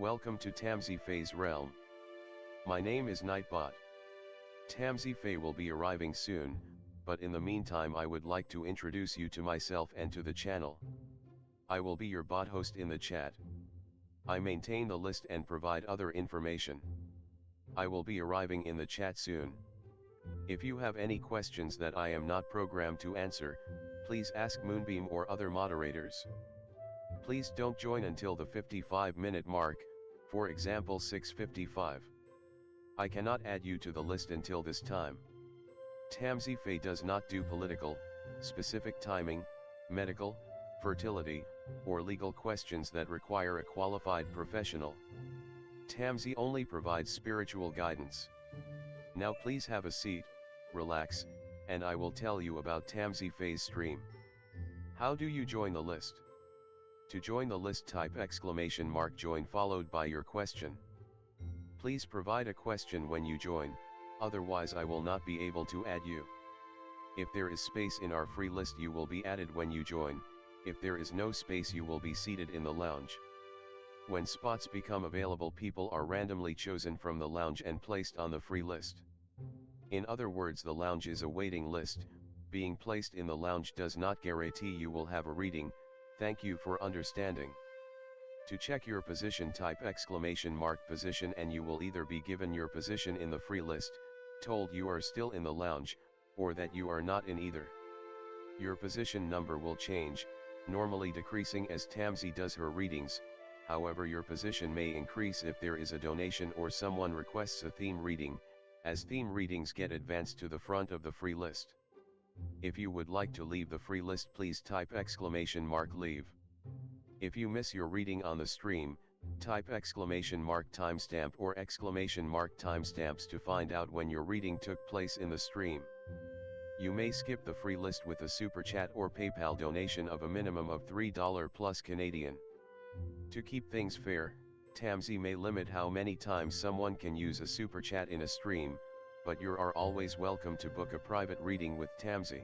Welcome to Tamsy Fae's realm. My name is Nightbot. Tamsy Fae will be arriving soon, but in the meantime I would like to introduce you to myself and to the channel. I will be your bot host in the chat. I maintain the list and provide other information. I will be arriving in the chat soon. If you have any questions that I am not programmed to answer, please ask Moonbeam or other moderators. Please don't join until the 55-minute mark, for example 6:55. I cannot add you to the list until this time. Tamsy Fae does not do political, specific timing, medical, fertility, or legal questions that require a qualified professional. Tamsy only provides spiritual guidance. Now please have a seat, relax, and I will tell you about Tamsy Fae's stream. How do you join the list? To join the list, type !join followed by your question. Please provide a question when you join, otherwise I will not be able to add you. If there is space in our free list you will be added when you join. If there is no space you will be seated in the lounge. When spots become available, people are randomly chosen from the lounge and placed on the free list. In other words, the lounge is a waiting list. Being placed in the lounge does not guarantee you will have a reading. Thank you for understanding. To check your position, type !position and you will either be given your position in the free list, told you are still in the lounge, or that you are not in either. Your position number will change, normally decreasing as Tamsy does her readings. However, your position may increase if there is a donation or someone requests a theme reading, as theme readings get advanced to the front of the free list. If you would like to leave the free list, please type !leave. If you miss your reading on the stream, type !timestamp or !timestamps to find out when your reading took place in the stream. You may skip the free list with a super chat or PayPal donation of a minimum of $3 plus Canadian. To keep things fair, Tamsy may limit how many times someone can use a super chat in a stream, but you are always welcome to book a private reading with Tamsy.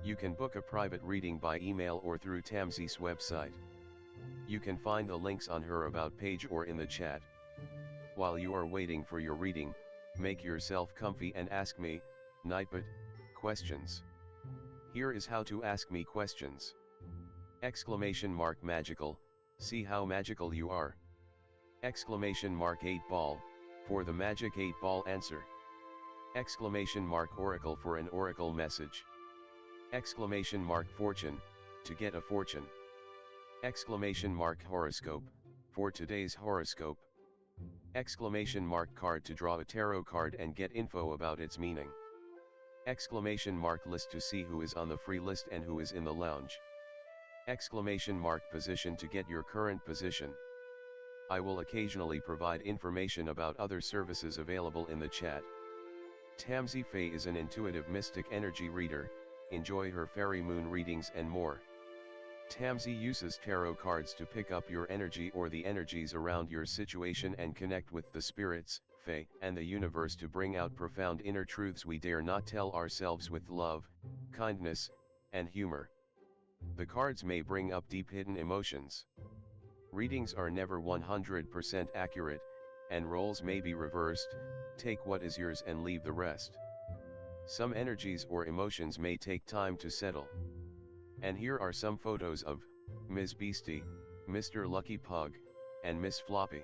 You can book a private reading by email or through Tamsy's website. You can find the links on her About page or in the chat. While you are waiting for your reading, make yourself comfy and ask me, Nightbot, questions. Here is how to ask me questions. !magical, see how magical you are. !8 ball, for the magic 8 ball answer. !oracle for an oracle message. !fortune, to get a fortune. !horoscope, for today's horoscope. !card to draw a tarot card and get info about its meaning. !list to see who is on the free list and who is in the lounge. !position to get your current position. I will occasionally provide information about other services available in the chat. Tamsy Fae is an intuitive mystic energy reader. Enjoy her fairy moon readings and more. Tamsy uses tarot cards to pick up your energy or the energies around your situation and connect with the spirits, Fae, and the universe to bring out profound inner truths we dare not tell ourselves with love, kindness, and humor. The cards may bring up deep hidden emotions. Readings are never 100% accurate, and roles may be reversed. Take what is yours and leave the rest. Some energies or emotions may take time to settle. And here are some photos of Ms. Beastie, Mr. Lucky Pug, and Miss Floppy.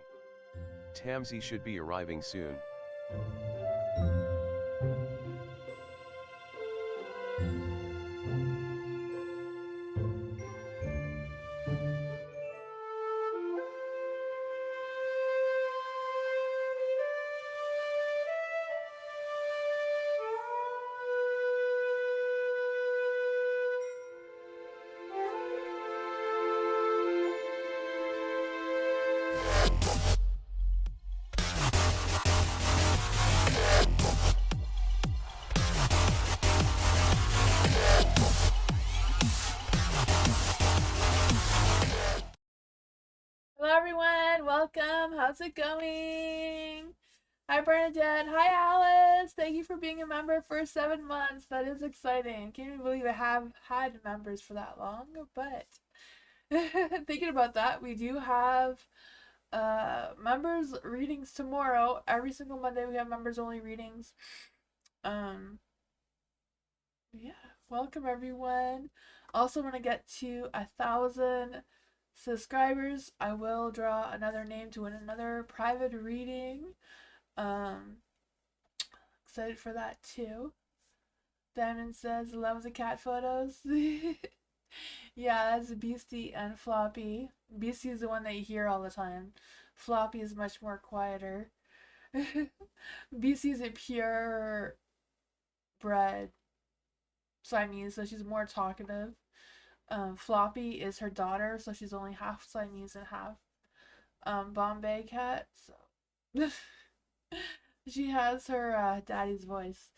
Tamsy should be arriving soon. Hello everyone, welcome. How's it going? Hi Bernadette. Hi Alice. Thank you for being a member for 7 months. That is exciting. Can't even believe I have had members for that long, but thinking about that, we do have members readings tomorrow. Every single Monday we have members only readings. Yeah, welcome everyone. Also, when I get to 1,000 subscribers, I will draw another name to win another private reading. Excited for that too. Diamond says, love the cat photos. Yeah, that's Beastie and Floppy. Beastie is the one that you hear all the time. Floppy is much more quieter. Beastie is a pure bred Siamese, so she's more talkative. Floppy is her daughter, so she's only half Siamese and half Bombay cat. So she has her daddy's voice.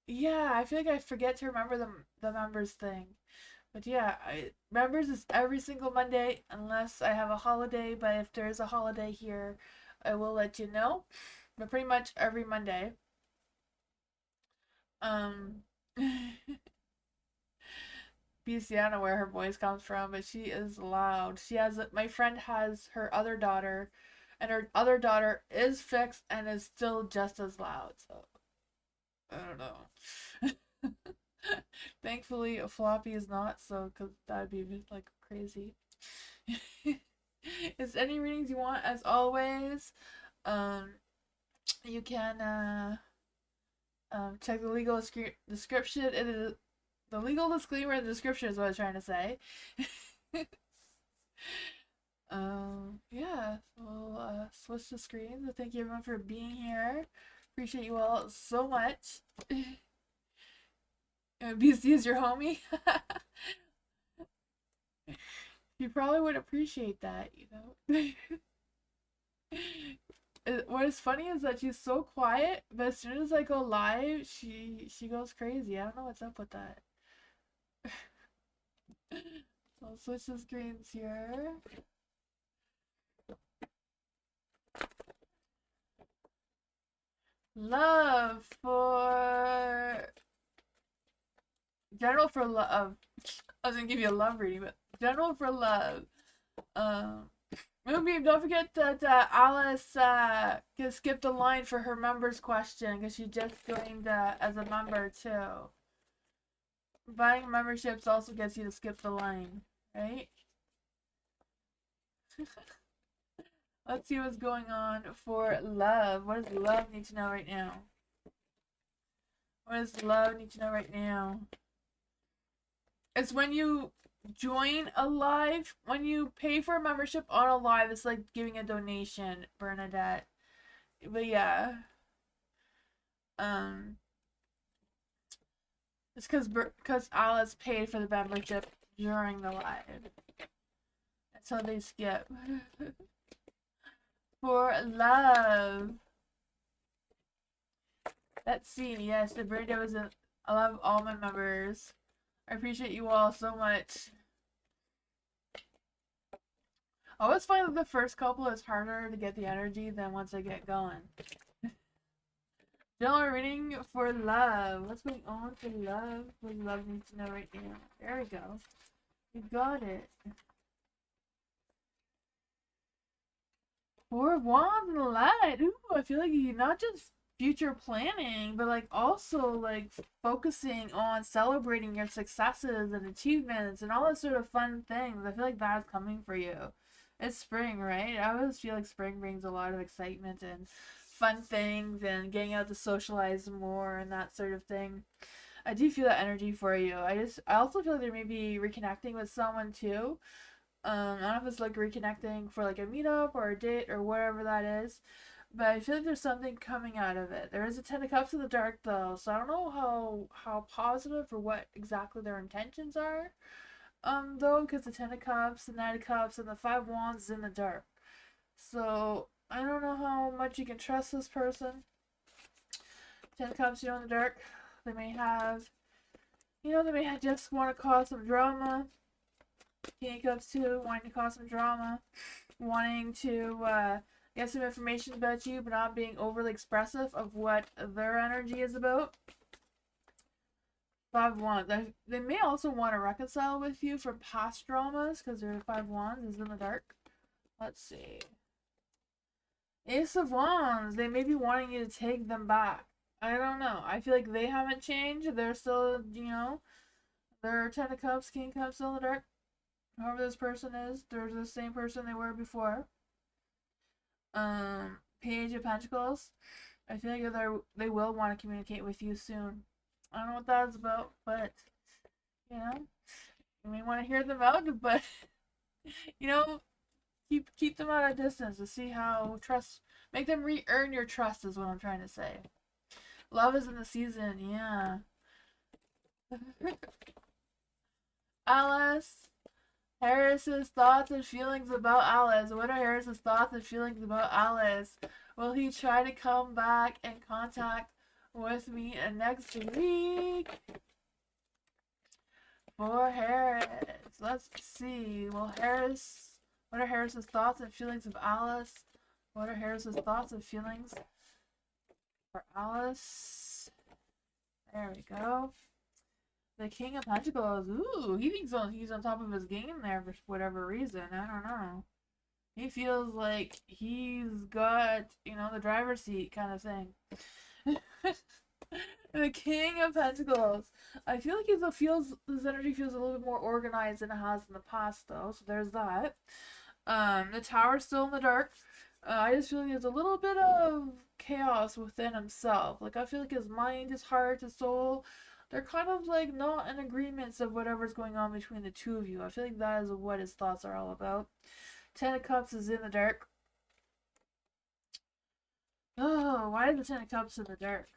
Yeah, I feel like I forget to remember the members thing. But yeah, members is every single Monday unless I have a holiday. But if there is a holiday here, I will let you know. But pretty much every Monday. Um, BC, I don't know where her voice comes from, but she is loud. My friend has her other daughter, and her other daughter is fixed and is still just as loud. So I don't know. Thankfully, a Floppy is not, so because that'd be like crazy. Is any readings you want, as always, you can check the legal description. It is the legal disclaimer in the description is what I was trying to say. Yeah, we'll switch the screens. Thank you everyone for being here. Appreciate you all so much. BC is your homie. You probably would appreciate that, you know. What is funny is that she's so quiet, but as soon as I go live, she goes crazy. I don't know what's up with that. So I'll switch the screens here. Love for general for love. I was gonna give you a love reading, but general for love. Moonbeam, don't forget that Alice skipped a line for her members question because she just joined as a member too. Buying memberships also gets you to skip the line, right? Let's see what's going on for love. What does love need to know right now? What does love need to know right now? It's when you join a live, when you pay for a membership on a live, it's like giving a donation, Bernadette. But yeah. It's because Alice paid for the membership during the live. So they skip. For love. Let's see. Yes, the birthday was I love all my members. I appreciate you all so much. I always find that the first couple is harder to get the energy than once I get going. General reading for love. What's going on for love? What love needs to know right now. There we go. You got it. Four of Wands and the light. Ooh, I feel like you're not just future planning, but like also like focusing on celebrating your successes and achievements and all those sort of fun things. I feel like that's coming for you. It's spring, right? I always feel like spring brings a lot of excitement and fun things and getting out to socialize more and that sort of thing. I do feel that energy for you. I also feel like there may be reconnecting with someone too. I don't know if it's like reconnecting for like a meetup or a date or whatever that is, but I feel like there's something coming out of it. There is a Ten of Cups in the dark though, so I don't know how positive or what exactly their intentions are. Though, because the Ten of Cups, the Knight of Cups, and the Five Wands is in the dark. So I don't know how much you can trust this person. Ten of Cups, in the dark. They may have, just want to cause some drama. King of Cups too, wanting to cause some drama, wanting to get some information about you, but not being overly expressive of what their energy is about. Five Wands. They may also want to reconcile with you for past dramas because their Five Wands is in the dark. Let's see. Ace of Wands. They may be wanting you to take them back. I don't know. I feel like they haven't changed. They're still, they're Ten of Cups, King of Cups still in the dark. Whoever this person is, they're the same person they were before. Page of Pentacles. I feel like they will want to communicate with you soon. I don't know what that's about, but you may want to hear them out, but keep them at a distance to see how make them re-earn your trust is what I'm trying to say. Love is in the season, yeah. Alice. Harris's thoughts and feelings about Alice. What are Harris's thoughts and feelings about Alice? Will he try to come back and contact with me next week? For Harris. Let's see. What are Harris's thoughts and feelings of Alice? What are Harris's thoughts and feelings for Alice? There we go. The King of Pentacles. Ooh, he thinks he's on top of his game there for whatever reason. I don't know. He feels like he's got, the driver's seat kind of thing. The King of Pentacles. I feel like his energy feels a little bit more organized than it has in the past, though. So there's that. The Tower's still in the dark. I just feel like there's a little bit of chaos within himself. Like, I feel like his mind, his heart, his soul, they're kind of like not in agreements of whatever's going on between the two of you. I feel like that is what his thoughts are all about. Ten of Cups is in the dark. Oh, why is the Ten of Cups in the dark?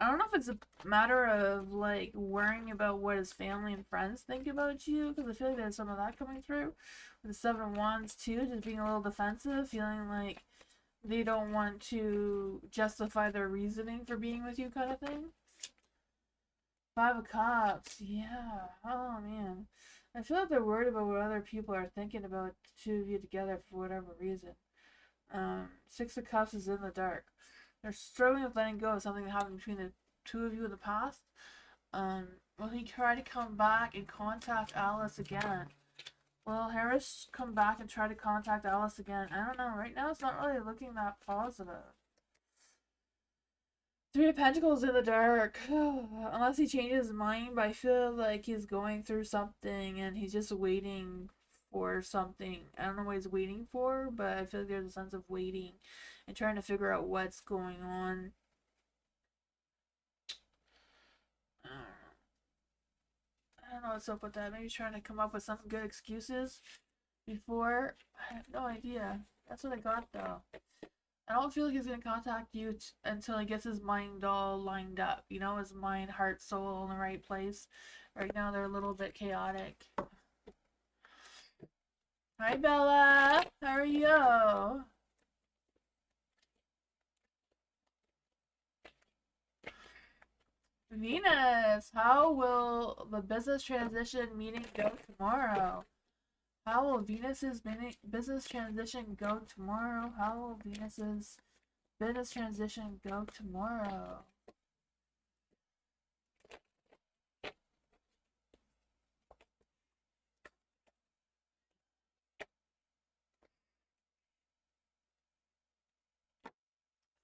I don't know if it's a matter of like worrying about what his family and friends think about you, because I feel like there's some of that coming through. With the Seven of Wands too, just being a little defensive, feeling like they don't want to justify their reasoning for being with you kind of thing. Five of Cups, yeah. Oh man, I feel like they're worried about what other people are thinking about the two of you together for whatever reason. Six of Cups is in the dark. They're struggling with letting go of something that happened between the two of you in the past. Will he try to come back and contact Alice again? Will Harris come back and try to contact Alice again? I don't know. Right now, it's not really looking that positive. Three of Pentacles in the dark. Unless he changes his mind, but I feel like he's going through something and he's just waiting for something. I don't know what he's waiting for, but I feel like there's a sense of waiting and trying to figure out what's going on. I don't know what's up with that. Maybe trying to come up with some good excuses before. I have no idea. That's what I got though. I don't feel like he's going to contact you until he gets his mind all lined up. His mind, heart, soul in the right place. Right now they're a little bit chaotic. Hi, Bella. How are you? Venus. How will the business transition meeting go tomorrow? How will Venus's business transition go tomorrow? How will Venus's business transition go tomorrow?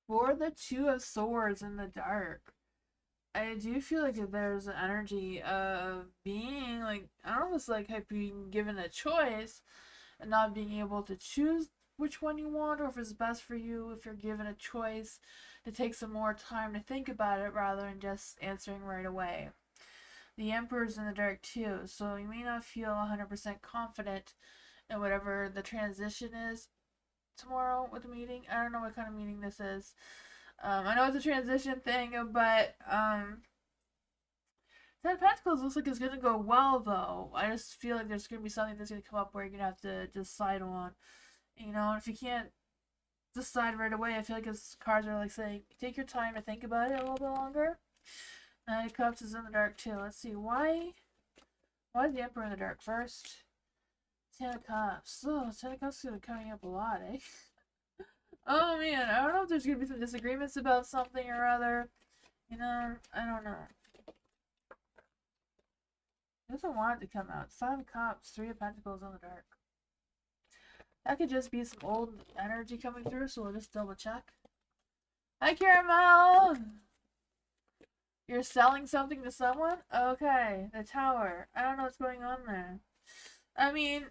For the Two of Swords in the dark, I do feel like there's an energy of being like, I don't know if it's like being given a choice and not being able to choose which one you want, or if it's best for you if you're given a choice to take some more time to think about it rather than just answering right away. The Emperor's in the dark too, so you may not feel 100% confident in whatever the transition is tomorrow with the meeting. I don't know what kind of meeting this is. I know it's a transition thing, but Ten of Pentacles looks like it's gonna go well though. I just feel like there's gonna be something that's gonna come up where you're gonna have to decide on. And if you can't decide right away, I feel like his cards are like saying, take your time to think about it a little bit longer. Nine of Cups is in the dark too. Let's see, why is the Emperor in the dark first? Ten of Cups. Oh, Ten of Cups is gonna be coming up a lot, eh? Oh man, I don't know if there's gonna be some disagreements about something or other. I don't know. He doesn't want it to come out. 7 Cups, 3 of Pentacles in the dark. That could just be some old energy coming through, so we'll just double check. Hi, Caramel! You're selling something to someone? Okay, the Tower. I don't know what's going on there. I mean,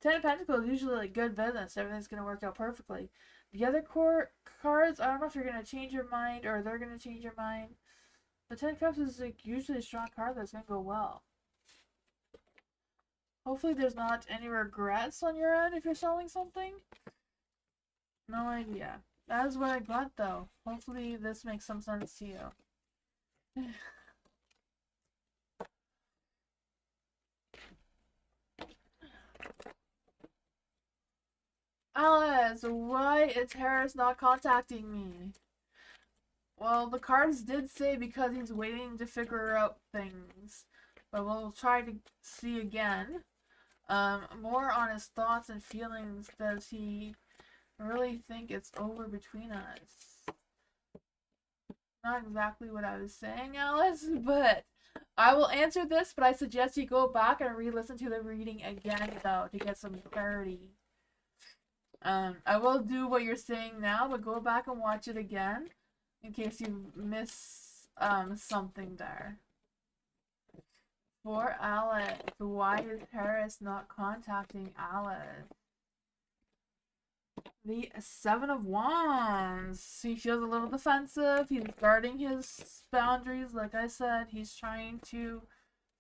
10 of Pentacles is usually like good business. Everything's going to work out perfectly. The other core cards, I don't know if you're going to change your mind or they're going to change your mind. But 10 Cups is like usually a strong card that's going to go well. Hopefully there's not any regrets on your end if you're selling something. No idea. That is what I got though. Hopefully this makes some sense to you. Alice, why is Harris not contacting me? Well, the cards did say because he's waiting to figure out things. But we'll try to see again. More on his thoughts and feelings. Does he really think it's over between us? Not exactly what I was saying, Alice, but I will answer this, but I suggest you go back and re-listen to the reading again, though, to get some clarity. I will do what you're saying now, but go back and watch it again in case you miss something there. For Alice, why is Harris not contacting Alice? The 7 of Wands. He feels a little defensive. He's guarding his boundaries. Like I said, he's trying to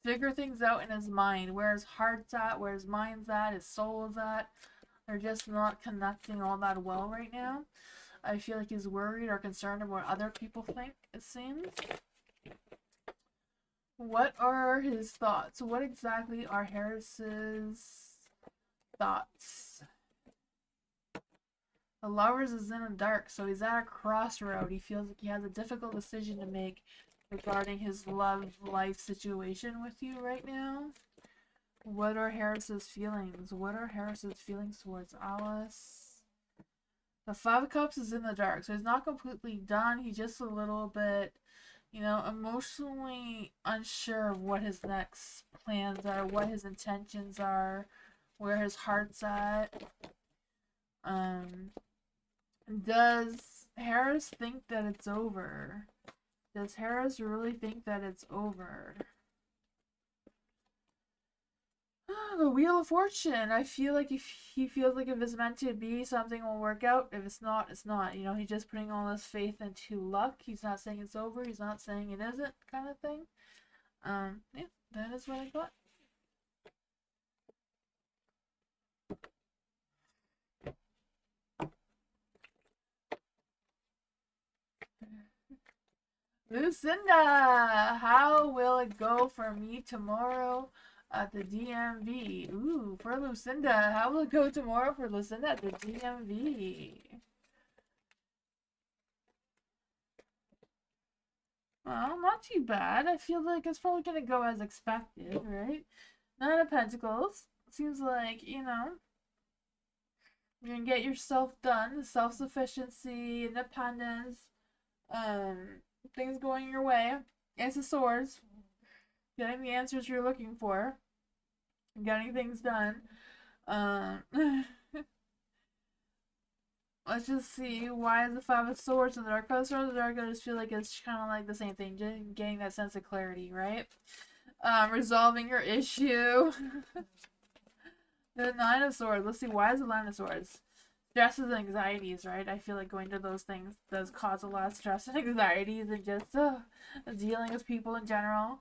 figure things out in his mind. Where his heart's at, where his mind's at, his soul is at. They're just not connecting all that well right now. I feel like he's worried or concerned about what other people think, it seems. What are his thoughts? What exactly are Harris's thoughts? The Lovers is in the dark, so he's at a crossroad. He feels like he has a difficult decision to make regarding his love life situation with you right now. What are Harris's feelings? What are Harris's feelings towards Alice? The 5 of Cups is in the dark, so he's not completely done. He's just a little bit, you know, emotionally unsure of what his next plans are, what his intentions are, where his heart's at. Does Harris think that it's over? Does Harris really think that it's over? The Wheel of Fortune. I feel like if he feels like if it's meant to be, something will work out. If it's not, it's not. You know, he's just putting all his faith into luck. He's not saying it's over. He's not saying it isn't, kind of thing. Yeah, that is what I got. Lucinda, how will it go for me tomorrow at the DMV? Ooh, for Lucinda, how will it go tomorrow for Lucinda at the DMV? Well, not too bad. I feel like it's probably gonna go as expected, right? 9 of Pentacles. Seems like, you know, you're gonna get yourself done. Self-sufficiency, independence, things going your way. Ace of Swords. Getting the answers you're looking for. Getting things done. Let's just see. Why is the 5 of Swords in the dark? 5 of Swords in the dark, I just feel like it's kind of like the same thing. Just getting that sense of clarity, right? Resolving your issue. The 9 of Swords. Let's see. Why is the 9 of Swords? Stresses and anxieties, right? I feel like going to those things does cause a lot of stress and anxieties and just dealing with people in general.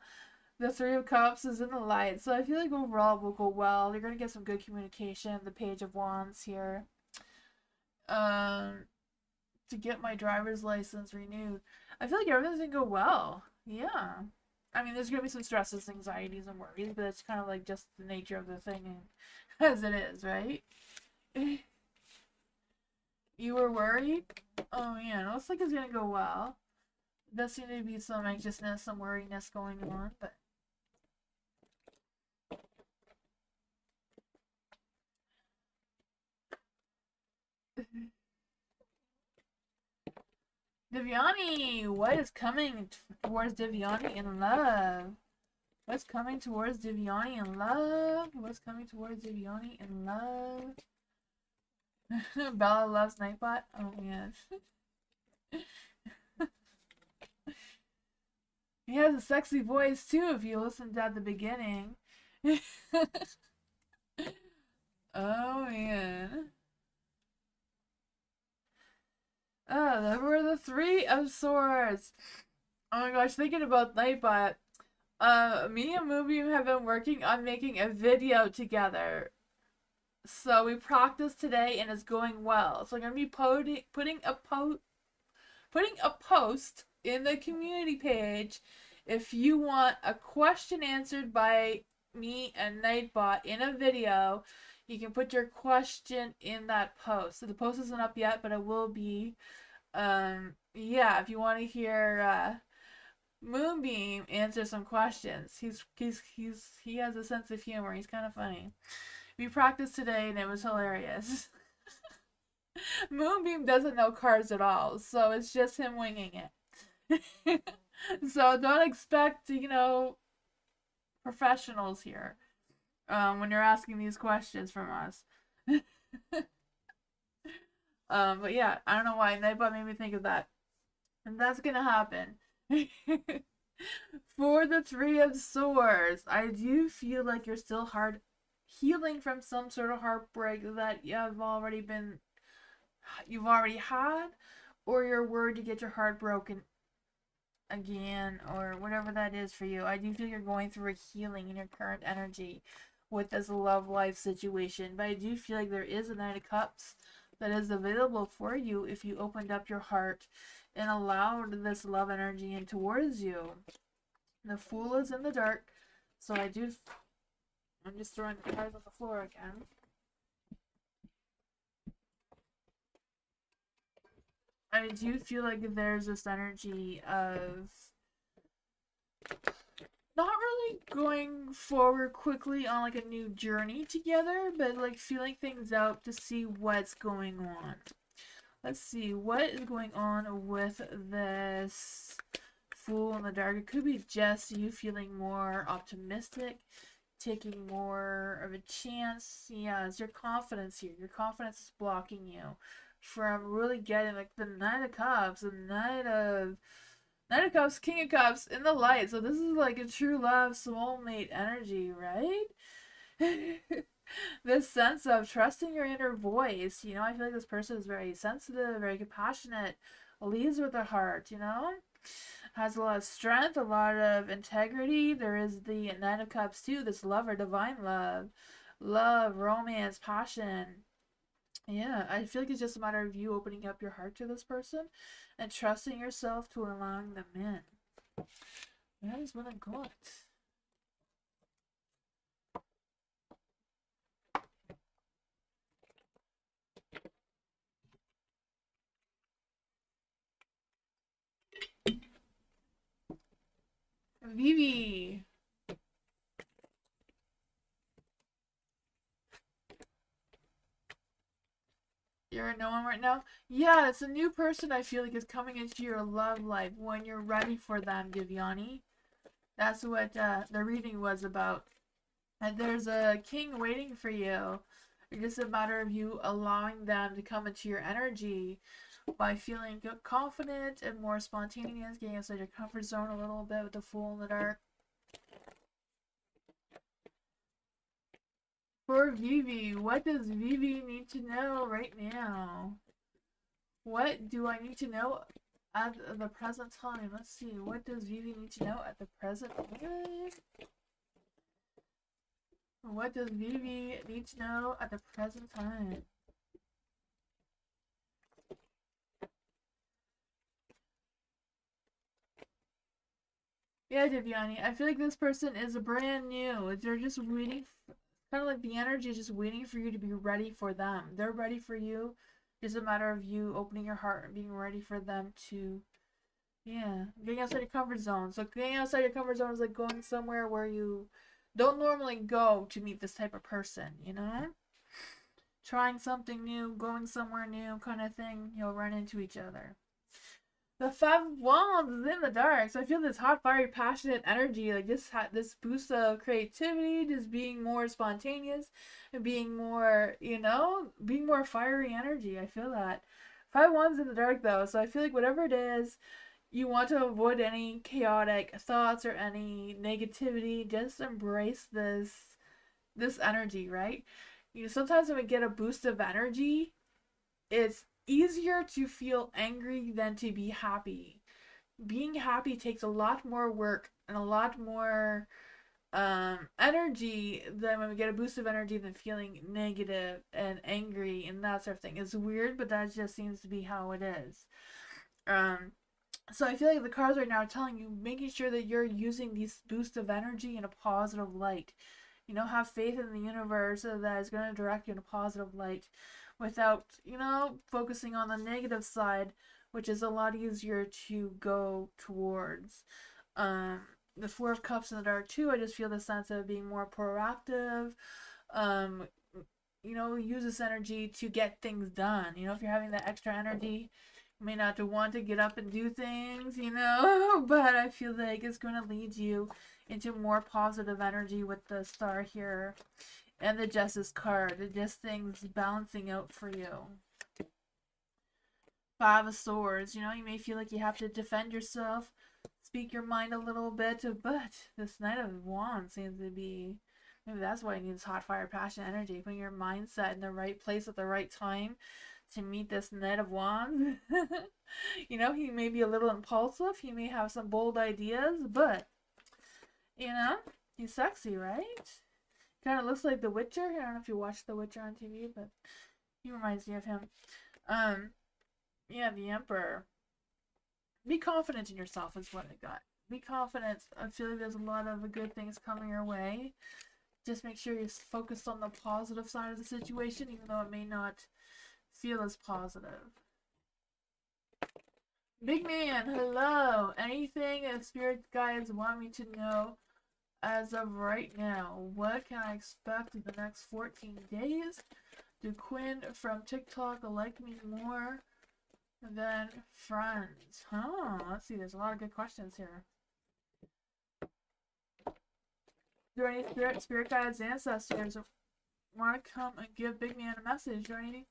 The 3 of Cups is in the light. So I feel like overall it will go well. You're going to get some good communication. The Page of Wands here. To get my driver's license renewed. I feel like everything's going to go well. Yeah. I mean, there's going to be some stresses, anxieties, and worries, but it's kind of like just the nature of the thing as it is, right? You were worried? Oh, yeah. It looks like it's going to go well. There does seem to be some anxiousness, some worriness going on, but Divyani, what is coming towards Divyani in love? What's coming towards Divyani in love? What's coming towards Divyani in love? Bella loves Nightbot. Oh man. He has a sexy voice too if you listened at the beginning. Oh man. Oh, there were the Three of Swords. Oh my gosh, thinking about Nightbot. Me and Moonbeam have been working on making a video together. So we practiced today and it's going well. So I'm gonna be putting a post in the community page if you want a question answered by me and Nightbot in a video. You can put your question in that post. So the post isn't up yet, but it will be. Yeah, if you want to hear Moonbeam answer some questions. He has a sense of humor. He's kind of funny. We practiced today and it was hilarious. Moonbeam doesn't know cards at all, so it's just him winging it. So don't expect, professionals here when you're asking these questions from us. But yeah, I don't know why Nightbot made me think of that. And that's gonna happen. For the Three of Swords, I do feel like you're still healing from some sort of heartbreak that you've already had, or you're worried to get your heart broken again, or whatever that is for you. I do feel you're going through a healing in your current energy with this love life situation, but I do feel like there is a Knight of Cups that is available for you if you opened up your heart and allowed this love energy in towards you. The Fool is in the dark, so I'm just throwing the cards on the floor again. I do feel like there's this energy of not really going forward quickly on like a new journey together, but like feeling things out to see what's going on. Let's see what is going on with this Fool in the dark. It could be just you feeling more optimistic, taking more of a chance. Yeah, it's your confidence here. Your confidence is blocking you from really getting like the Knight of Cups, the Knight of Cups, King of Cups in the light. So this is like a true love soulmate energy, right? This sense of trusting your inner voice. I feel like this person is very sensitive, very compassionate, leads with their heart, has a lot of strength, a lot of integrity. There is the Knight of Cups too, this lover, divine love, romance, passion. Yeah, I feel like it's just a matter of you opening up your heart to this person and trusting yourself to allowing them in. That is what I got. Vivi. You're no one right now? Yeah, it's a new person I feel like is coming into your love life when you're ready for them, Divyani. That's what the reading was about. And there's a king waiting for you. It's just a matter of you allowing them to come into your energy by feeling confident and more spontaneous, getting outside your comfort zone a little bit with the Fool in the dark. For Vivi, what does Vivi need to know right now? What do I need to know at the present time? Let's see. What does Vivi need to know at the present time? What does Vivi need to know at the present time? Yeah, Divyani, I feel like this person is brand new. They're just waiting, kind of like the energy is just waiting for you to be ready for them. They're ready for you. It's a matter of you opening your heart and being ready for them to, yeah, getting outside your comfort zone. So getting outside your comfort zone is like going somewhere where you don't normally go to meet this type of person, Trying something new, going somewhere new kind of thing, you'll run into each other. The Five of Wands is in the dark, so I feel this hot, fiery, passionate energy, like this boost of creativity, just being more spontaneous, and being more, being more fiery energy. I feel that. Five of Wands in the dark though, so I feel like whatever it is, you want to avoid any chaotic thoughts or any negativity. Just embrace this energy, right? Sometimes when we get a boost of energy, it's easier to feel angry than to be happy. Being happy takes a lot more work and a lot more energy than when we get a boost of energy than feeling negative and angry and that sort of thing. It's weird, but that just seems to be how it is. Um, so I feel like the cards right now are telling you, making sure that you're using these boosts of energy in a positive light. Have faith in the universe that is going to direct you in a positive light without, focusing on the negative side, which is a lot easier to go towards. Um, the Four of Cups in the dark too, I just feel the sense of being more proactive. Um, use this energy to get things done. If you're having that extra energy, you may not want to get up and do things, but I feel like it's going to lead you into more positive energy with the star here and the Justice card. Just things balancing out for you. Five of Swords, you may feel like you have to defend yourself, speak your mind a little bit, but this Knight of Wands seems to be, maybe that's why you need this hot fire passion energy, putting your mindset in the right place at the right time to meet this Knight of Wands. He may be a little impulsive, he may have some bold ideas, but he's sexy, right? Kind of looks like The Witcher. I don't know if you watched The Witcher on TV, but he reminds me of him. Yeah, the Emperor. Be confident in yourself is what I got. Be confident. I feel like there's a lot of good things coming your way. Just make sure you're focused on the positive side of the situation, even though it may not feel as positive. Big man, hello. Anything that spirit guides want me to know as of right now? What can I expect in the next 14 days? Do Quinn from TikTok like me more than friends? Let's see. There's a lot of good questions here. Do any spirit guides, ancestors want to come and give Big Man a message? Do any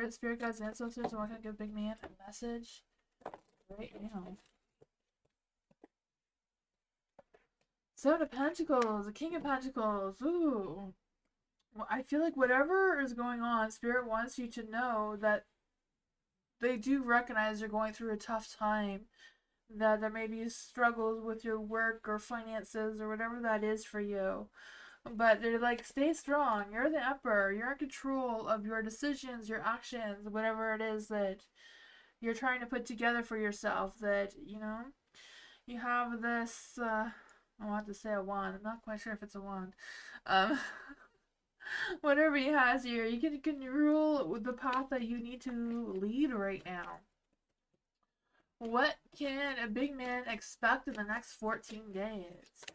spirit guides, ancestors want to give Big Man a message right now? Seven of Pentacles, the King of Pentacles. Ooh. Well, I feel like whatever is going on, Spirit wants you to know that they do recognize you're going through a tough time, that there may be struggles with your work or finances or whatever that is for you. But they're like, stay strong. You're the Emperor. You're in control of your decisions, your actions, whatever it is that you're trying to put together for yourself. That, you have this, I want to say a wand. I'm not quite sure if it's a wand. Whatever he has here, you can rule with the path that you need to lead right now. What can a big man expect in the next 14 days?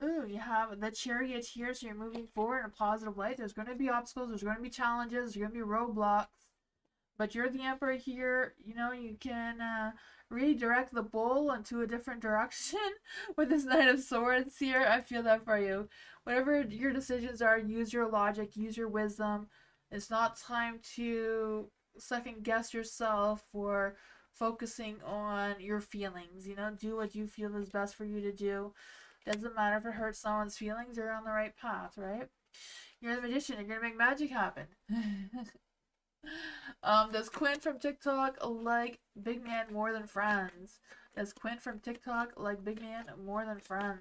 Ooh, you have the Chariot here, so you're moving forward in a positive light. There's going to be obstacles, there's going to be challenges, there's going to be roadblocks. But you're the Emperor here. You can redirect the bull into a different direction with this Knight of Swords here. I feel that for you. Whatever your decisions are, use your logic, use your wisdom. It's not time to second guess yourself or focusing on your feelings. Do what you feel is best for you to do. Doesn't matter if it hurts someone's feelings, you're on the right path, right? You're the magician, you're gonna make magic happen. Does Quinn from TikTok like Big Man more than friends? Does Quinn from TikTok like Big Man more than friends?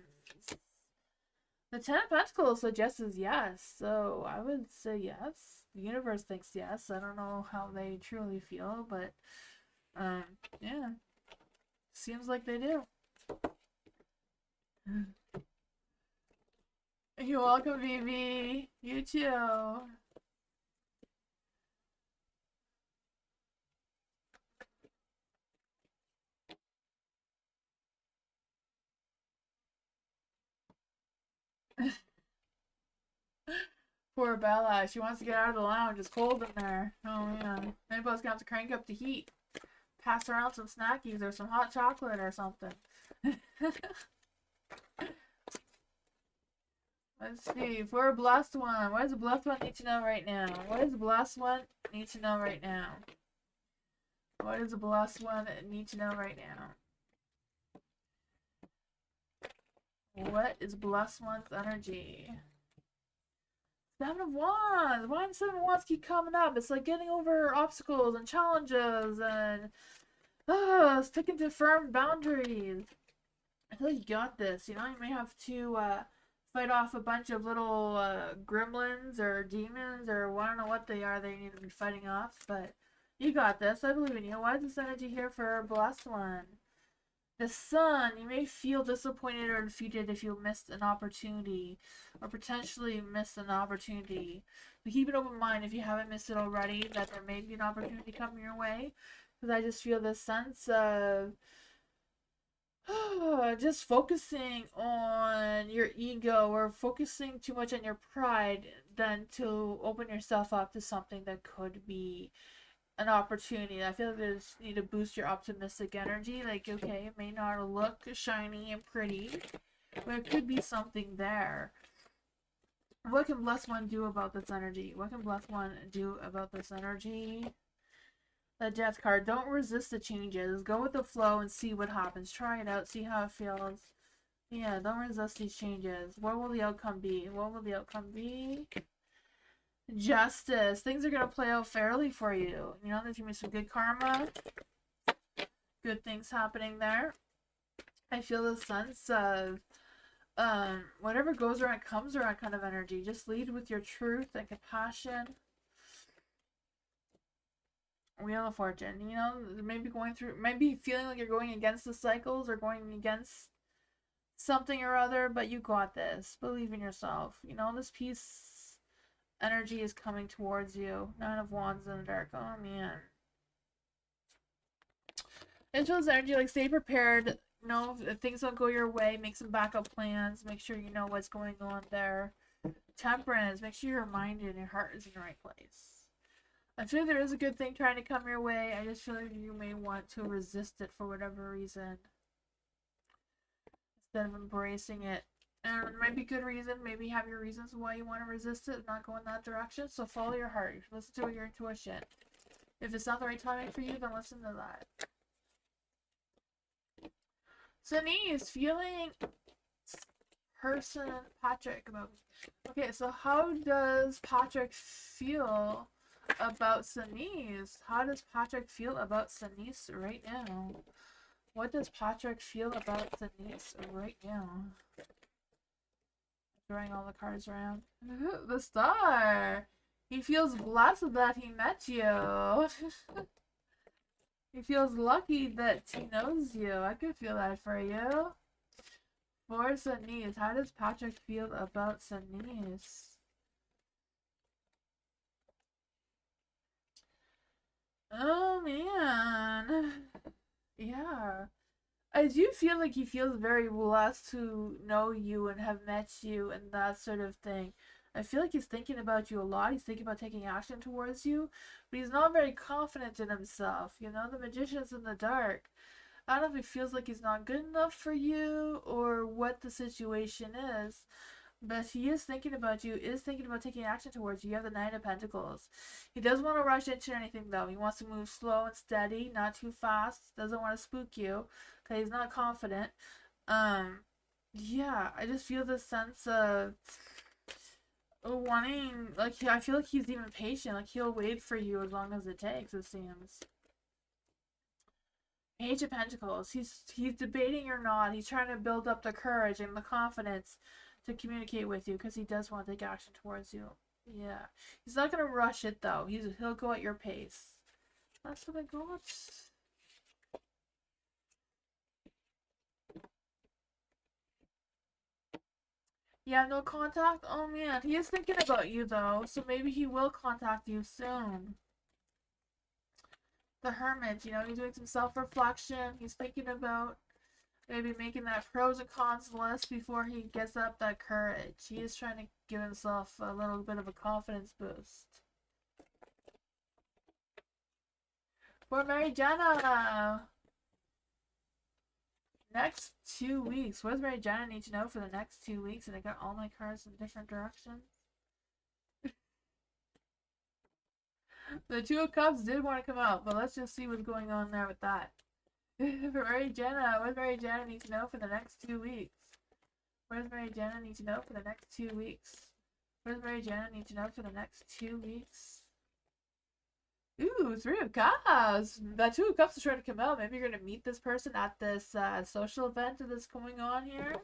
The Ten of Pentacles suggests yes, so I would say yes. The universe thinks yes. I don't know how they truly feel, but yeah, seems like they do. You're welcome, BB. You too. Poor Bella. She wants to get out of the lounge. It's cold in there. Oh, yeah. Maybe I was going to have to crank up the heat. pass around some snackies or some hot chocolate or something. Let's see. For a blessed one, what does a blessed one need to know right now? What does a blessed one need to know right now? What does a blessed one need to know right now? What is blessed one's energy? Seven of Wands. Why do Seven of Wands keep coming up? It's like getting over obstacles and challenges and sticking to firm boundaries. I feel like you got this. You know, you may have to fight off a bunch of little gremlins or demons or I don't know what they are that you need to be fighting off, but you got this. I believe in you. Why is this energy here for a blessed one? The Sun. You may feel disappointed or defeated if you missed an opportunity or potentially missed an opportunity. But keep an open mind if you haven't missed it already, that there may be an opportunity coming your way. Because I just feel this sense of just focusing on your ego or focusing too much on your pride than to open yourself up to something that could be an opportunity. I feel like you just need to boost your optimistic energy. Like, okay, it may not look shiny and pretty, but it could be something there. What can blessed one do about this energy? What can blessed one do about this energy? The Death card. Don't resist the changes. Go with the flow and see what happens. Try it out. See how it feels. Yeah, don't resist these changes. What will the outcome be? What will the outcome be? Justice. Things are going to play out fairly for you. You know, there's going to be some good karma. Good things happening there. I feel the sense of whatever goes around comes around kind of energy. Just lead with your truth and compassion. Wheel of Fortune, you know, maybe feeling like you're going against the cycles or going against something or other, but you got this. Believe in yourself. You know, this peace energy is coming towards you. Nine of Wands in the dark. Oh, man. Angel's energy, like, stay prepared. You know, if things don't go your way, make some backup plans. Make sure you know what's going on there. Temperance, make sure your mind and your heart is in the right place. I feel like there is a good thing trying to come your way. I just feel like you may want to resist it for whatever reason instead of embracing it. And it might be good reason. Maybe you have your reasons why you want to resist it and not go in that direction. So follow your heart. Listen to your intuition. If it's not the right timing for you, then listen to that. Denise, feeling person Patrick about. Okay, so how does Patrick feel about Denise? How does Patrick feel about Denise right now? What does Patrick feel about Denise right now? Throwing all the cards around. The Star! He feels blessed that he met you. He feels lucky that he knows you. I could feel that for you. For Denise, how does Patrick feel about Denise? Oh, man. Yeah. I do feel like he feels very blessed to know you and have met you and that sort of thing. I feel like he's thinking about you a lot. He's thinking about taking action towards you, but he's not very confident in himself. You know, the magician's in the dark. I don't know if he feels like he's not good enough for you or what the situation is, but he is thinking about you, is thinking about taking action towards you. You have the Knight of Pentacles. He doesn't want to rush into anything, though. He wants to move slow and steady, not too fast. Doesn't want to spook you, because he's not confident. Yeah, I just feel this sense of wanting, like, I feel like he's even patient. Like, he'll wait for you as long as it takes, it seems. Page of Pentacles. He's debating or not. He's trying to build up the courage and the confidence to communicate with you because he does want to take action towards you. Yeah. He's not going to rush it, though. He'll go at your pace. That's what I got. Yeah, no contact? Oh, man. He is thinking about you, though. So maybe he will contact you soon. The Hermit, you know, he's doing some self-reflection. He's thinking about maybe making that pros and cons list before he gets up that courage. He is trying to give himself a little bit of a confidence boost. For Mary Jenna. Next 2 weeks. What does Mary Jenna need to know for the next 2 weeks? And I got all my cards in different directions. The Two of Cups did want to come out, but let's just see what's going on there with that. For Mary Jenna, what does Mary Jenna need to know for the next 2 weeks? What does Mary Jenna need to know for the next 2 weeks? What does Mary Jenna need to know for the next 2 weeks? Ooh, Three of Cups. That Two of Cups is trying to come out. Maybe you're going to meet this person at this social event that's going on here.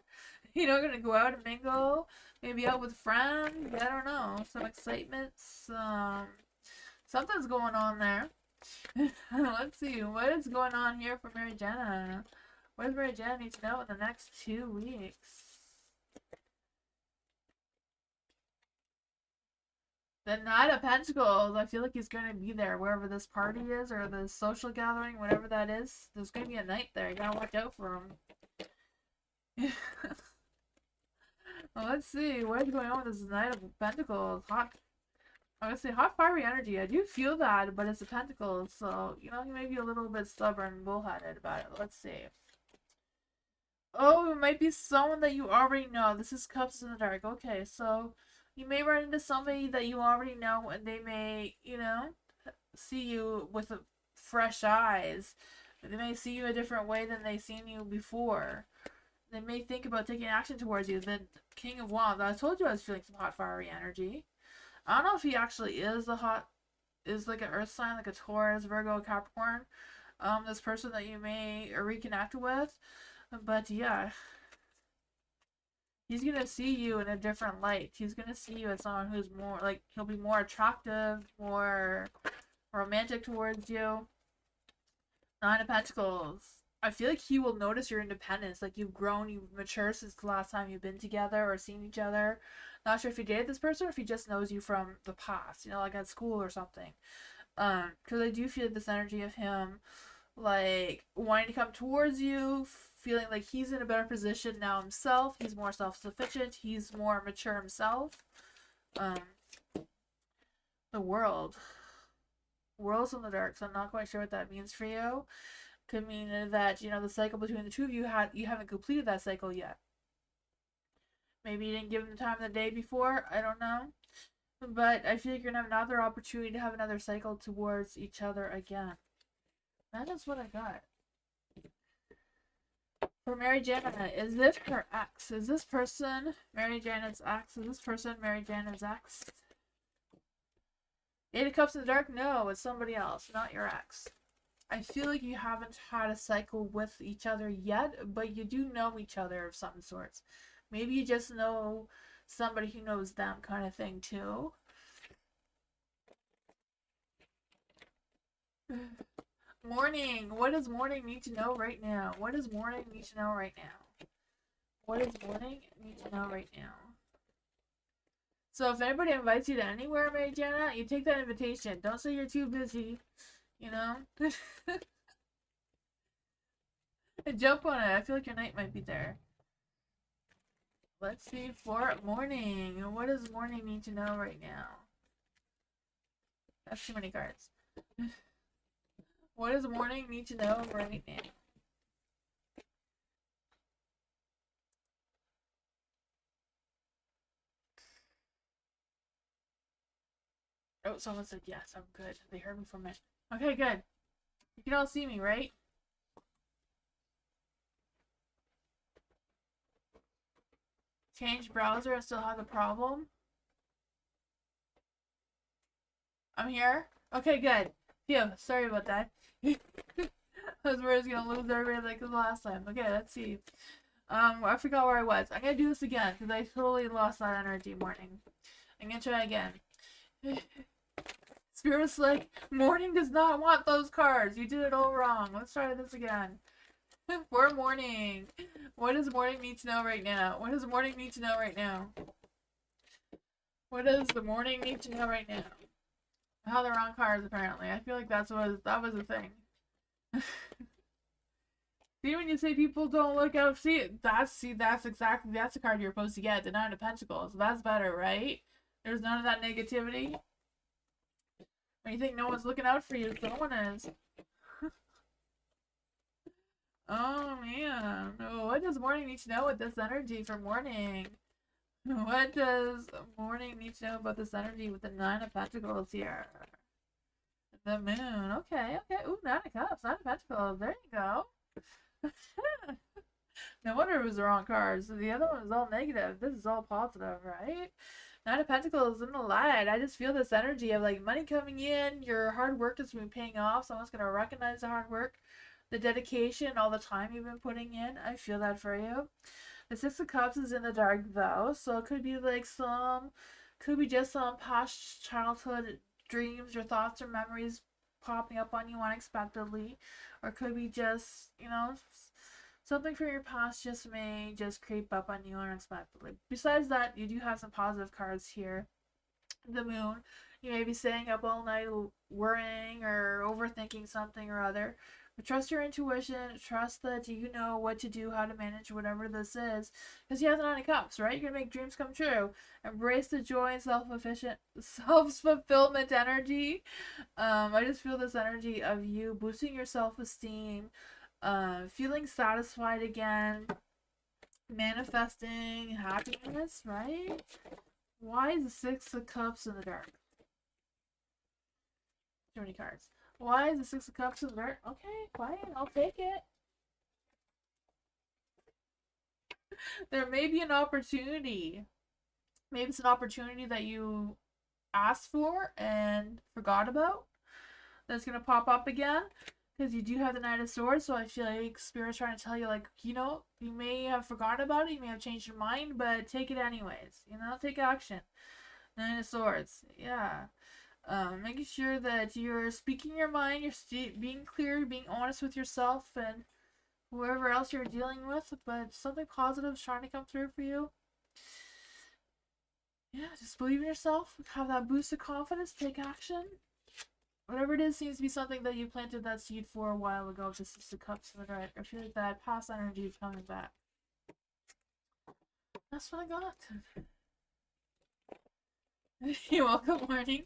You know, going to go out and mingle. Maybe out with friends. I don't know. Some excitement. Something's going on there. Let's see. What is going on here for Mary Jenna? What does Mary Jenna need to know in the next 2 weeks? The Knight of Pentacles. I feel like he's going to be there wherever this party is or the social gathering, whatever that is. There's going to be a knight there. You gotta watch out for him. Well, let's see. What is going on with this Knight of Pentacles? I'm gonna say hot, fiery energy. I do feel that, but it's a Pentacles, so, you know, he may be a little bit stubborn, bullheaded about it. Let's see. Oh, it might be someone that you already know. This is Cups in the Dark. Okay, so you may run into somebody that you already know, and they may, you know, see you with fresh eyes. They may see you a different way than they've seen you before. They may think about taking action towards you. The King of Wands. I told you I was feeling some hot, fiery energy. I don't know if he actually is like an earth sign, like a Taurus, Virgo, Capricorn. This person that you may reconnect with. But yeah. He's gonna see you in a different light. He's gonna see you as someone who's more, like, he'll be more attractive, more romantic towards you. Nine of Pentacles. I feel like he will notice your independence. Like, you've grown, you've matured since the last time you've been together or seen each other. Not sure if you dated this person or if he just knows you from the past, you know, like at school or something. Because I do feel this energy of him, like, wanting to come towards you, feeling like he's in a better position now himself. He's more self-sufficient. He's more mature himself. The World. World's in the dark, so I'm not quite sure what that means for you. Could mean that, you know, the cycle between the two of you haven't completed that cycle yet. Maybe you didn't give him the time of the day before. I don't know. But I feel like you're going to have another opportunity to have another cycle towards each other again. That is what I got. For Mary Jenna, is this her ex? Is this person Mary Jenna's ex? Is this person Mary Jenna's ex? Eight of Cups in the Dark? No, it's somebody else, not your ex. I feel like you haven't had a cycle with each other yet, but you do know each other of some sorts. Maybe you just know somebody who knows them, kind of thing, too. Morning. What does Morning need to know right now? What does Morning need to know right now? What does Morning need to know right now? So if anybody invites you to anywhere, Mary Jenna, you take that invitation. Don't say you're too busy, you know? And jump on it. I feel like your knight might be there. Let's see for Morning. What does Morning need to know right now? That's too many cards. What does Morning need to know right now? Oh, someone said yes, I'm good. They heard me from it. Okay, good. You can all see me, right? Change browser and still have the problem? I'm here? Okay, good. Phew, sorry about that. I was worried I was gonna lose everybody like the last time. Okay, let's see. I forgot where I was. I'm gonna do this again, because I totally lost that energy Morning. I'm gonna try again. Spirit's like, Morning does not want those cards. You did it all wrong. Let's try this again. For Morning. What does Morning need to know right now? What does Morning need to know right now? What does the Morning need to know right now? I have the wrong cards apparently. I feel like that was the thing. See, when you say people don't look out, that's the card you're supposed to get, the Nine of Pentacles. That's better, right? There's none of that negativity. When you think no one's looking out for you, someone is. Oh man. Oh, what does morning need to know with this energy for morning? What does morning need to know about this energy with the Nine of Pentacles here? The moon. Okay, okay. Ooh, Nine of Cups, Nine of Pentacles. There you go. No wonder it was the wrong cards. The other one was all negative. This is all positive, right? Nine of Pentacles in the light. I just feel this energy of like money coming in. Your hard work is been paying off. Someone's gonna recognize the hard work, the dedication, all the time you've been putting in. I feel that for you. The Six of Cups is in the dark though, so it could be like could be just some past childhood dreams or thoughts or memories popping up on you unexpectedly, or it could be just something from your past just may just creep up on you unexpectedly. Besides that, you do have some positive cards here. The moon, you may be staying up all night worrying or overthinking something or other. But trust your intuition. Trust that you know what to do, how to manage whatever this is. Because you have the Nine of Cups, right? You're going to make dreams come true. Embrace the joy and self-fulfillment energy. I just feel this energy of you boosting your self-esteem, feeling satisfied again, manifesting happiness, right? Why is the Six of Cups in the dark? Too many cards. Why is the Six of Cups in the dark? Okay, quiet. I'll take it. There may be an opportunity. Maybe it's an opportunity that you asked for and forgot about that's going to pop up again. Because you do have the Knight of Swords, so I feel like Spirit's trying to tell you, like, you may have forgotten about it, you may have changed your mind, but take it anyways. Take action. Nine of Swords. Yeah. Making sure that you're speaking your mind, you're being clear, being honest with yourself and whoever else you're dealing with, but something positive is trying to come through for you. Yeah, just believe in yourself, have that boost of confidence, take action. Whatever it is seems to be something that you planted that seed for a while ago, just Six of Cups in the dark. I feel like that past energy is coming back. That's what I got. You're welcome, morning.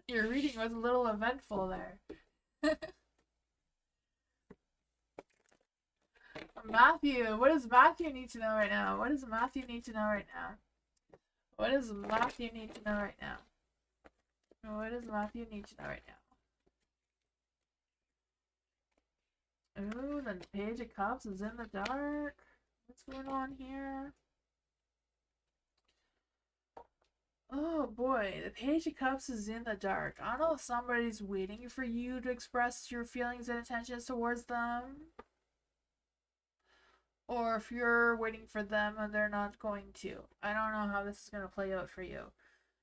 Your reading was a little eventful there. Matthew, what does Matthew need to know right now? What does Matthew need to know right now? What does Matthew need to know right now? What does Matthew need to know right now? Ooh, the Page of Cups is in the dark. What's going on here? Oh boy, the Page of Cups is in the dark. I don't know if somebody's waiting for you to express your feelings and intentions towards them, or if you're waiting for them and they're not going to. I don't know how this is going to play out for you.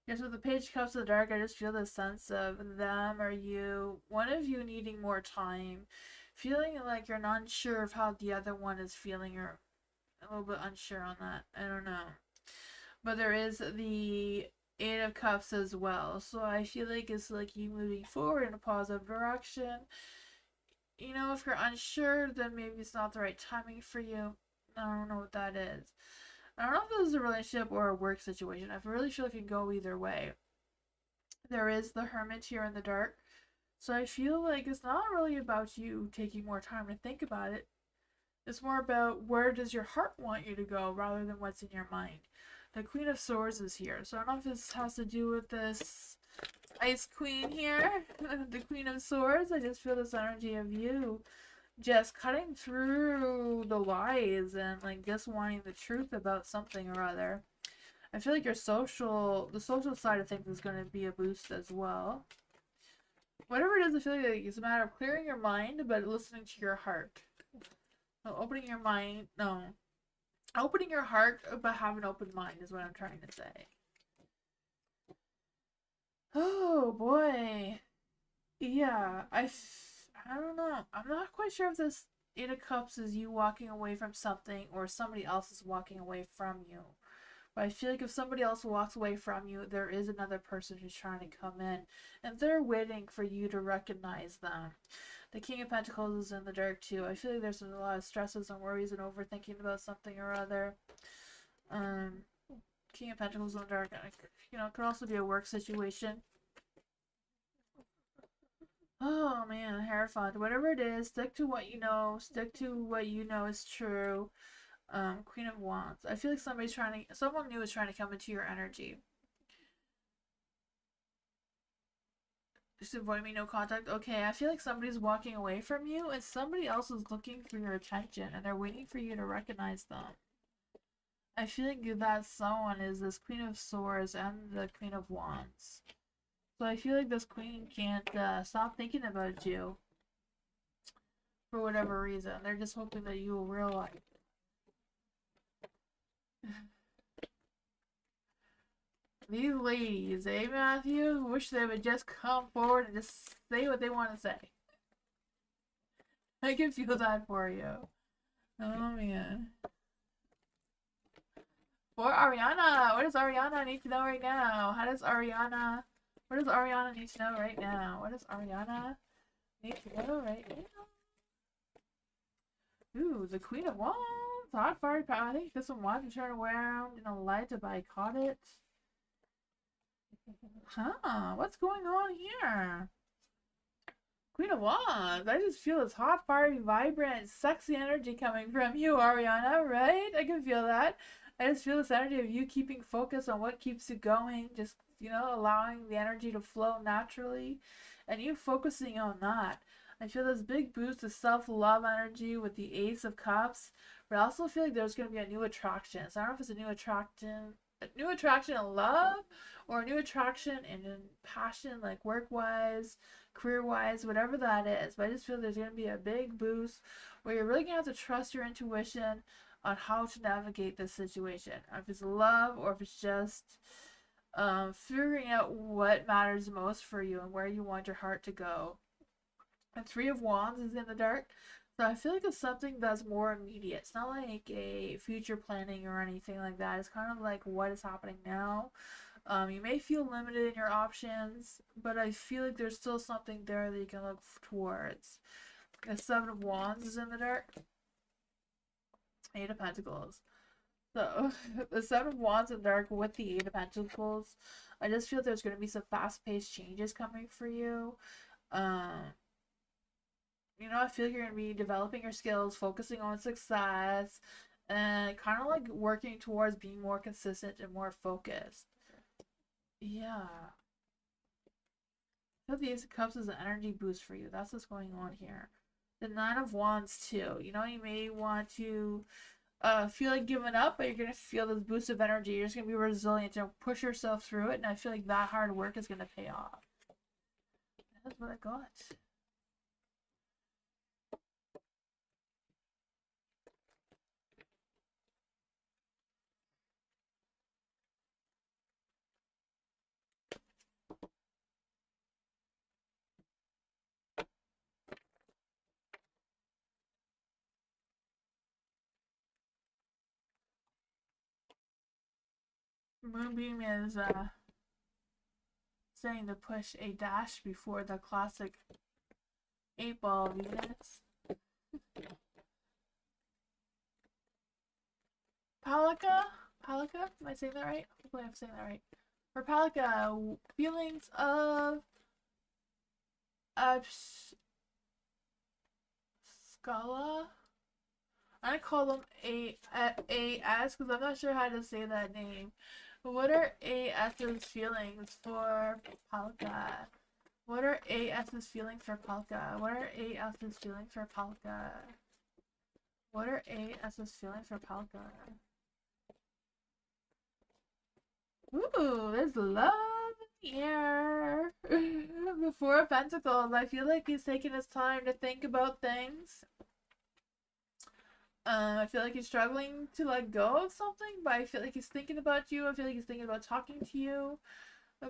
Yes, with the Page of Cups in the dark, I just feel the sense of them or you, one of you needing more time, feeling like you're not sure of how the other one is feeling, or a little bit unsure on that. I don't know. But there is the Eight of Cups as well. So I feel like it's like you moving forward in a positive direction. If you're unsure, then maybe it's not the right timing for you. I don't know what that is. I don't know if this is a relationship or a work situation. I really feel like it can go either way. There is the Hermit here in the dark. So I feel like it's not really about you taking more time to think about it. It's more about where does your heart want you to go rather than what's in your mind. The Queen of Swords is here. So I don't know if this has to do with this Ice Queen here. The Queen of Swords. I just feel this energy of you just cutting through the lies and like just wanting the truth about something or other. I feel like the social side of things is going to be a boost as well. Whatever it is, I feel like it's a matter of clearing your mind but listening to your heart. So opening your mind, no. Opening your heart but have an open mind is what I'm trying to say. Oh boy. Yeah, I don't know. I'm not quite sure if this Eight of Cups is you walking away from something or somebody else is walking away from you. But I feel like if somebody else walks away from you, there is another person who's trying to come in. And they're waiting for you to recognize them. The King of Pentacles is in the dark too. I feel like there's a lot of stresses and worries and overthinking about something or other. King of Pentacles in the dark. It could also be a work situation. Oh Oh man, Hierophant. Whatever it is, stick to what you know. Stick to what you know is true. Queen of Wands. I feel like someone new is trying to come into your energy. Just avoid me, no contact. Okay, I feel like somebody's walking away from you and somebody else is looking for your attention and they're waiting for you to recognize them. I feel like that someone is this Queen of Swords and the Queen of Wands. So I feel like this queen can't stop thinking about you for whatever reason. They're just hoping that you will realize. These ladies, eh, Matthew? Wish they would just come forward and just say what they want to say. I can feel that for you. Oh man. For Ariana, what does Ariana need to know right now? What does Ariana need to know right now? What does Ariana need to know right now? Ooh, the Queen of Wands. Hot fire power. I think this one wanted to turn around in a light, but I caught it. Huh, what's going on here? Queen of Wands. I just feel this hot, fiery, vibrant, sexy energy coming from you, Ariana, right? I can feel that. I just feel this energy of you keeping focus on what keeps you going, just, allowing the energy to flow naturally, and you focusing on that. I feel this big boost of self-love energy with the Ace of Cups, but I also feel like there's going to be a new attraction. So I don't know if it's a new attraction in love, or a new attraction in passion, like work-wise, career-wise, whatever that is. But I just feel there's going to be a big boost where you're really going to have to trust your intuition on how to navigate this situation. If it's love or if it's just figuring out what matters most for you and where you want your heart to go. The Three of Wands is in the dark. So I feel like it's something that's more immediate. It's not like a future planning or anything like that. It's kind of like what is happening now. You may feel limited in your options, but I feel like there's still something there that you can look towards. The Seven of Wands is in the dark. Eight of Pentacles. So, the Seven of Wands in the dark with the Eight of Pentacles. I just feel there's going to be some fast-paced changes coming for you. I feel you're going to be developing your skills, focusing on success, and kind of like working towards being more consistent and more focused. Yeah. I feel the Ace of Cups is an energy boost for you. That's what's going on here. The Nine of Wands too. You may want to feel like giving up, but you're going to feel this boost of energy. You're just going to be resilient and push yourself through it, and I feel like that hard work is going to pay off. That's what I got. Moonbeam is saying to push a dash before the classic 8-ball Venus. Palika? Am I saying that right? Hopefully I'm saying that right. For Palika, feelings of Scala? I call them AS because I'm not sure how to say that name. What are AS's feelings for Palika? What are AS's feelings for Palika? What are AS's feelings for Palika? What are AS's feelings for Palika? Ooh, there's love in the air. The Four of Pentacles. I feel like he's taking his time to think about things. I feel like he's struggling to let go of something, but I feel like he's thinking about you. I feel like he's thinking about talking to you,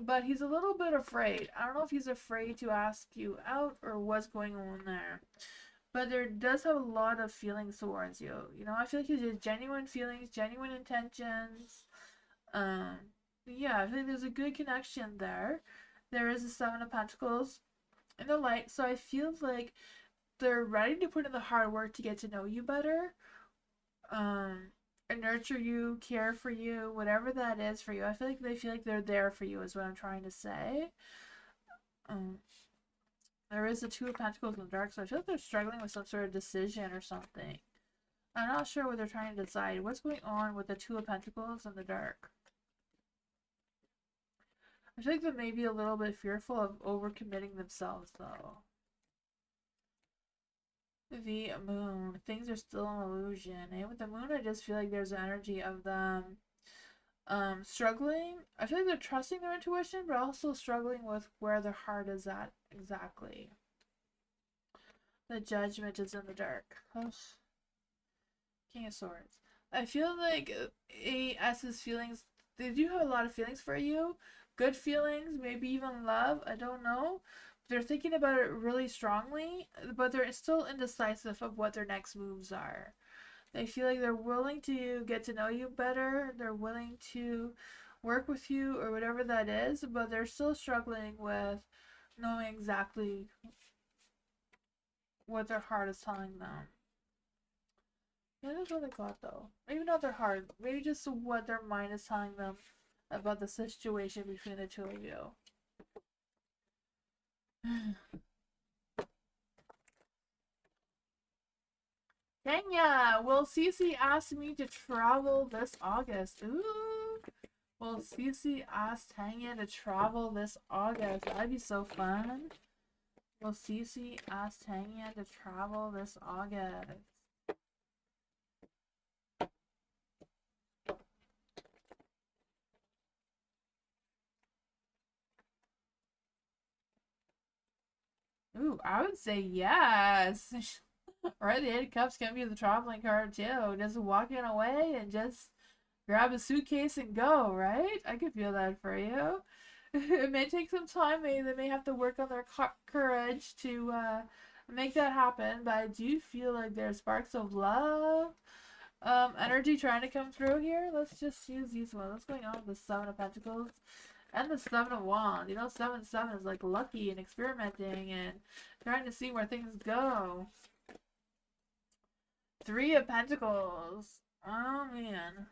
but he's a little bit afraid. I don't know if he's afraid to ask you out or what's going on there, but there does have a lot of feelings towards you. I feel like he has genuine feelings, genuine intentions. Yeah, I feel like there's a good connection there. There is a Seven of Pentacles in the light, so I feel like they're ready to put in the hard work to get to know you better, and nurture you, care for you, whatever that is for you. I feel like they feel like they're there for you is what I'm trying to say. There is the Two of Pentacles in the dark, so I feel like they're struggling with some sort of decision or something. I'm not sure what they're trying to decide. What's going on with the Two of Pentacles in the dark? I feel like they may be a little bit fearful of overcommitting themselves, though. The moon. Things are still an illusion. And with the moon, I just feel like there's an energy of them struggling. I feel like they're trusting their intuition, but also struggling with where their heart is at exactly. The Judgment is in the dark. Ugh. King of Swords. I feel like AS's feelings, they do have a lot of feelings for you. Good feelings, maybe even love, I don't know. They're thinking about it really strongly, but they're still indecisive of what their next moves are. They feel like they're willing to get to know you better, they're willing to work with you or whatever that is, but they're still struggling with knowing exactly what their heart is telling them. That is what they got though. Maybe not their heart, maybe just what their mind is telling them about the situation between the two of you. Kenya! Will Cece ask me to travel this August? Ooh! Will Cece ask Tanya to travel this August? That'd be so fun. Will Cece ask Tanya to travel this August? Ooh, I would say yes. Right, the Eight of Cups can be the traveling card too. Just walking away and just grab a suitcase and go, right? I could feel that for you. It may take some time. Maybe they may have to work on their courage to make that happen. But I do feel like there's sparks of love, energy trying to come through here. Let's just use these ones. What's going on with the Seven of Pentacles and the Seven of Wands? You know, 7-7 is like lucky and experimenting and trying to see where things go. Three of Pentacles. Oh man.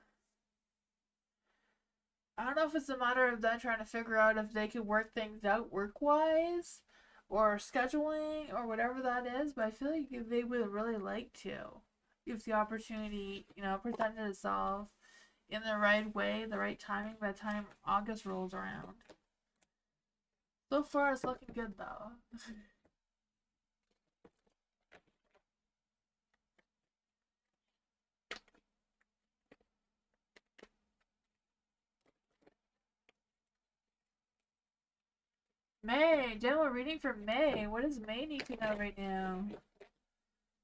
I don't know if it's a matter of them trying to figure out if they could work things out work-wise or scheduling or whatever that is, but I feel like they would really like to if the opportunity, you know, presented itself in the right way, the right timing by the time August rolls around. So far, it's looking good though. May, general reading for May. What does May need to know right now?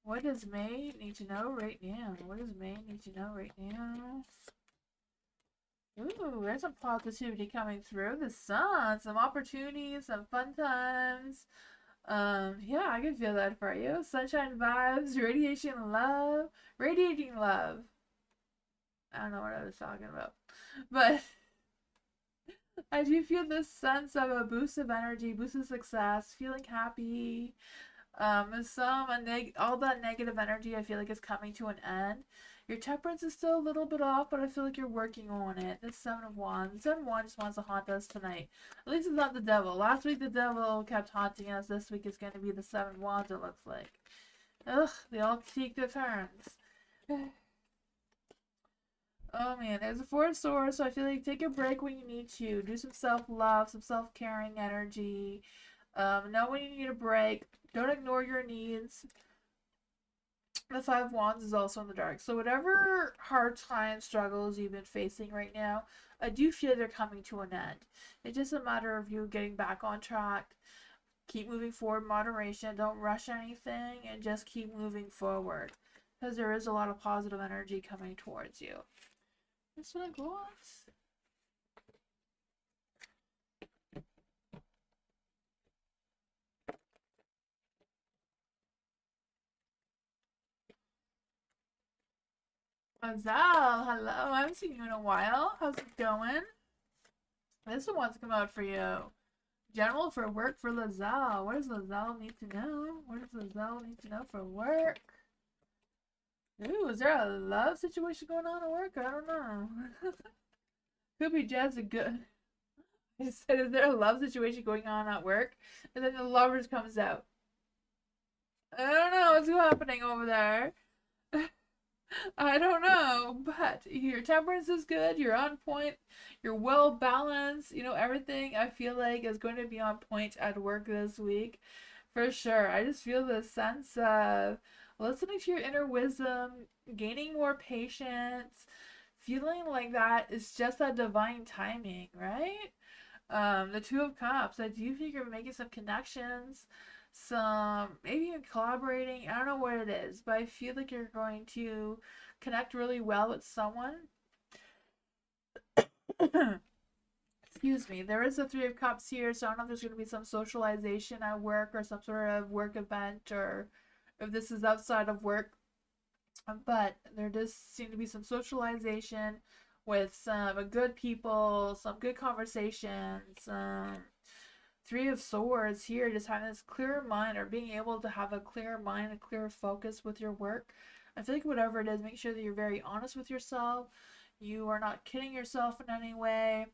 What does May need to know right now? What does May need to know right now? Ooh, there's some positivity coming through. The sun, some opportunities, some fun times. Yeah, I can feel that for you. Sunshine vibes, radiation love, radiating love. I don't know what I was talking about, but I do feel this sense of a boost of energy, boost of success, feeling happy. All that negative energy I feel like is coming to an end. Your temperance is still a little bit off, but I feel like you're working on it. The Seven of Wands. The Seven of Wands just wants to haunt us tonight. At least it's not the devil. Last week the devil kept haunting us. This week it's going to be the Seven of Wands, it looks like. Ugh, they all take their turns. Oh man, there's a Four of Swords, so I feel like take a break when you need to. Do some self-love, some self-caring energy. Know when you need a break. Don't ignore your needs. The Five of Wands is also in the dark. So whatever hard times, struggles you've been facing right now, I do feel they're coming to an end. It's just a matter of you getting back on track. Keep moving forward, moderation. Don't rush anything and just keep moving forward. Because there is a lot of positive energy coming towards you. That's what I got. Azal, hello. I haven't seen you in a while. How's it going? This one wants to come out for you. General for work for Lazal. What does Lazal need to know? What does Lazal need to know for work? Ooh, is there a love situation going on at work? I don't know. Could be just a good... I said, is there a love situation going on at work? And then the lovers comes out. I don't know what's happening over there. I don't know, but your temperance is good. You're on point. You're well balanced. You know, everything I feel like is going to be on point at work this week. For sure. I just feel this sense of listening to your inner wisdom, gaining more patience, feeling like that is just that divine timing, right? The Two of Cups. I do think you're making some connections, some maybe even collaborating. I don't know what it is, but I feel like you're going to connect really well with someone. Excuse me. There is a Three of Cups here, so I don't know if there's going to be some socialization at work or some sort of work event, or if this is outside of work. But there does seem to be some socialization with some good people, some good conversations. Three of Swords here, just having this clear mind or being able to have a clear mind, a clear focus with your work. I feel like whatever it is, make sure that you're very honest with yourself. You are not kidding yourself in any way.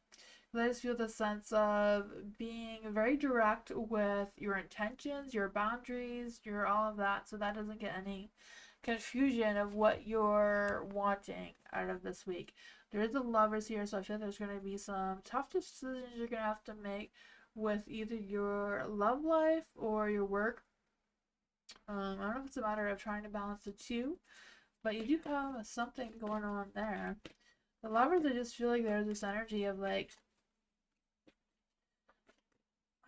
I just feel the sense of being very direct with your intentions, your boundaries, your all of that, so that doesn't get any confusion of what you're wanting out of this week. There is the lovers here, so I feel there's going to be some tough decisions you're going to have to make with either your love life or your work. I don't know if it's a matter of trying to balance the two, but you do have something going on there. The lovers, I just feel like there's this energy of like,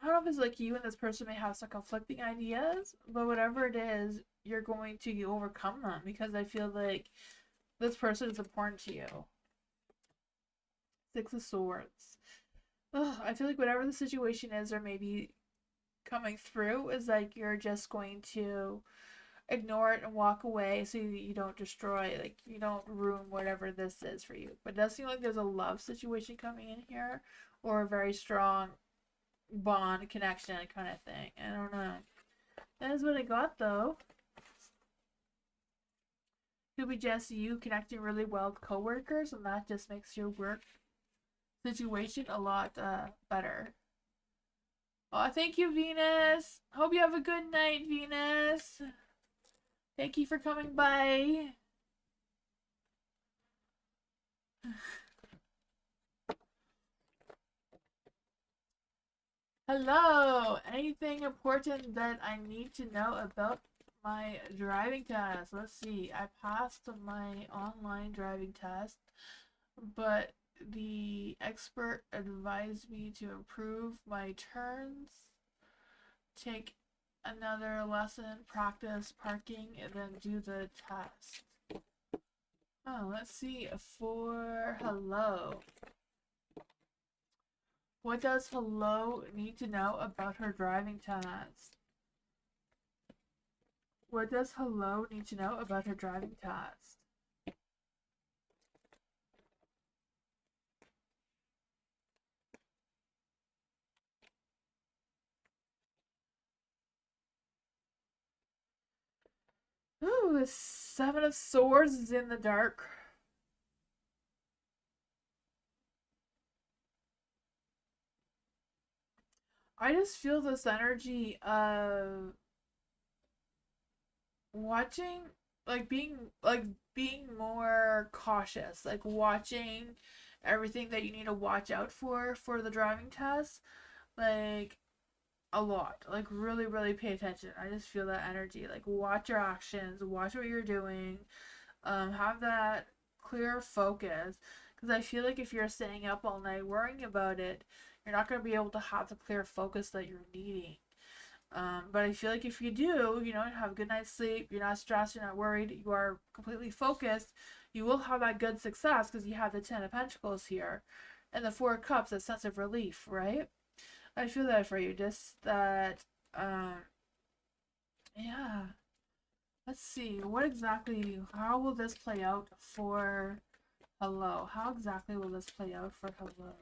I don't know if it's like you and this person may have some conflicting ideas, but whatever it is, you're going to overcome them because I feel like this person is important to you. Six of Swords. Ugh, I feel like whatever the situation is, or maybe coming through, is like you're just going to ignore it and walk away so you don't destroy, like you don't ruin whatever this is for you. But it does seem like there's a love situation coming in here, or a very strong bond connection kind of thing. I don't know. That is what I got though. Could be just you connecting really well with coworkers, and that just makes your work situation a lot better. Oh, thank you, Venus. Hope you have a good night, Venus. Thank you for coming by. Hello. Anything important that I need to know about my driving test? Let's see. I passed my online driving test, but the expert advised me to improve my turns, take another lesson, practice parking, and then do the test. Oh, let's see. For hello. What does hello need to know about her driving test? What does hello need to know about her driving test? Ooh, the Seven of Swords is in the dark. I just feel this energy of watching, like being more cautious, like watching everything that you need to watch out for the driving test, like a lot, like really pay attention. I just feel that energy, like watch your actions, watch what you're doing, have that clear focus, because I feel like if you're staying up all night worrying about it, you're not going to be able to have the clear focus that you're needing. But I feel like if you do, you know, have a good night's sleep, you're not stressed, you're not worried, you are completely focused, you will have that good success because you have the Ten of Pentacles here and the Four of Cups, that sense of relief, right? I feel that for you. Just that, yeah. Let's see. What exactly, how will this play out for hello? How exactly will this play out for hello?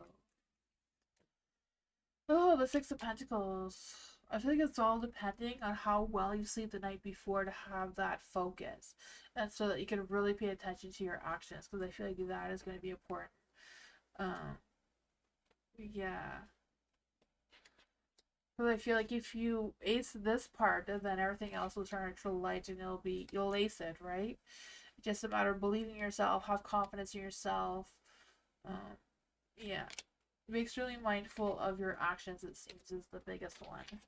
Oh, the Six of Pentacles. I feel like it's all depending on how well you sleep the night before to have that focus. And so that you can really pay attention to your actions, because I feel like that is going to be important. Um, yeah. Because I feel like if you ace this part, then everything else will turn into light, and you'll ace it, right? It's just a matter of believing in yourself, have confidence in yourself. Um, yeah, be extremely mindful of your actions. It seems is the biggest one.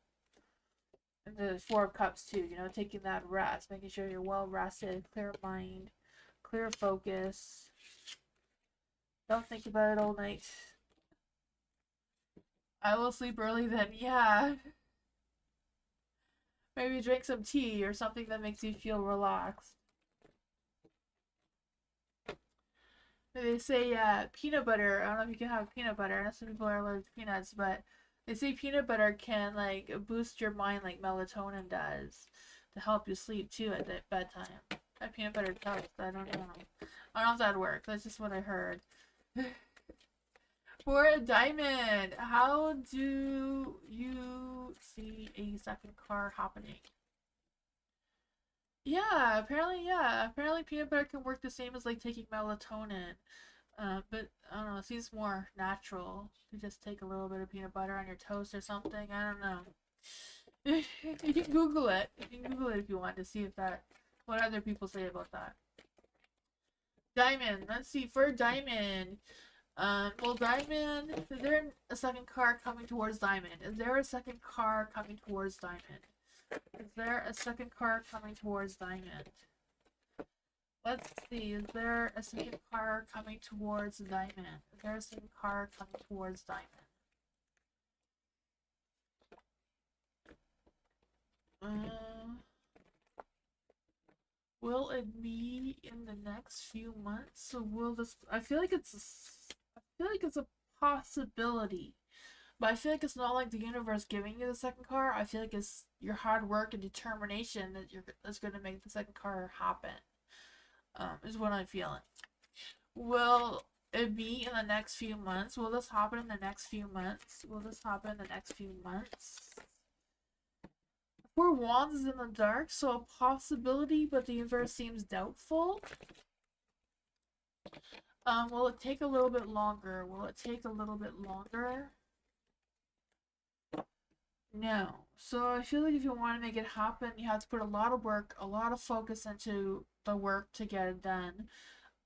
And the Four of Cups too. You know, taking that rest, making sure you're well rested, clear mind, clear focus. Don't think about it all night. I will sleep early then. Yeah. Maybe drink some tea or something that makes you feel relaxed. They say peanut butter. I don't know if you can have peanut butter. I know some people are allergic to peanuts, but they say peanut butter can like boost your mind like melatonin does to help you sleep too at bedtime. That peanut butter toast. I don't know. I don't know if that works. That's just what I heard. For a diamond, how do you see a second car happening? Yeah, apparently, yeah. Apparently peanut butter can work the same as like taking melatonin. But I don't know, it seems more natural to just take a little bit of peanut butter on your toast or something. I don't know. You can Google it. You can Google it if you want to see if that, what other people say about that. Diamond. Let's see. For diamond, well, diamond. Is there a second car coming towards diamond? Is there a second car coming towards diamond? Is there a second car coming towards diamond? Let's see, is there a second car coming towards diamond? Is there a second car coming towards diamond? Will it be in the next few months? So will this, I feel like it's a possibility. But I feel like it's not like the universe giving you the second car. I feel like it's your hard work and determination that's going to make the second car happen. Is what I'm feeling. Will it be in the next few months? Will this happen in the next few months? Will this happen in the next few months? Four Wands is in the dark, so a possibility, but the universe seems doubtful. Will it take a little bit longer? Will it take a little bit longer? No. So I feel like if you want to make it happen, you have to put a lot of work, a lot of focus into the work to get it done.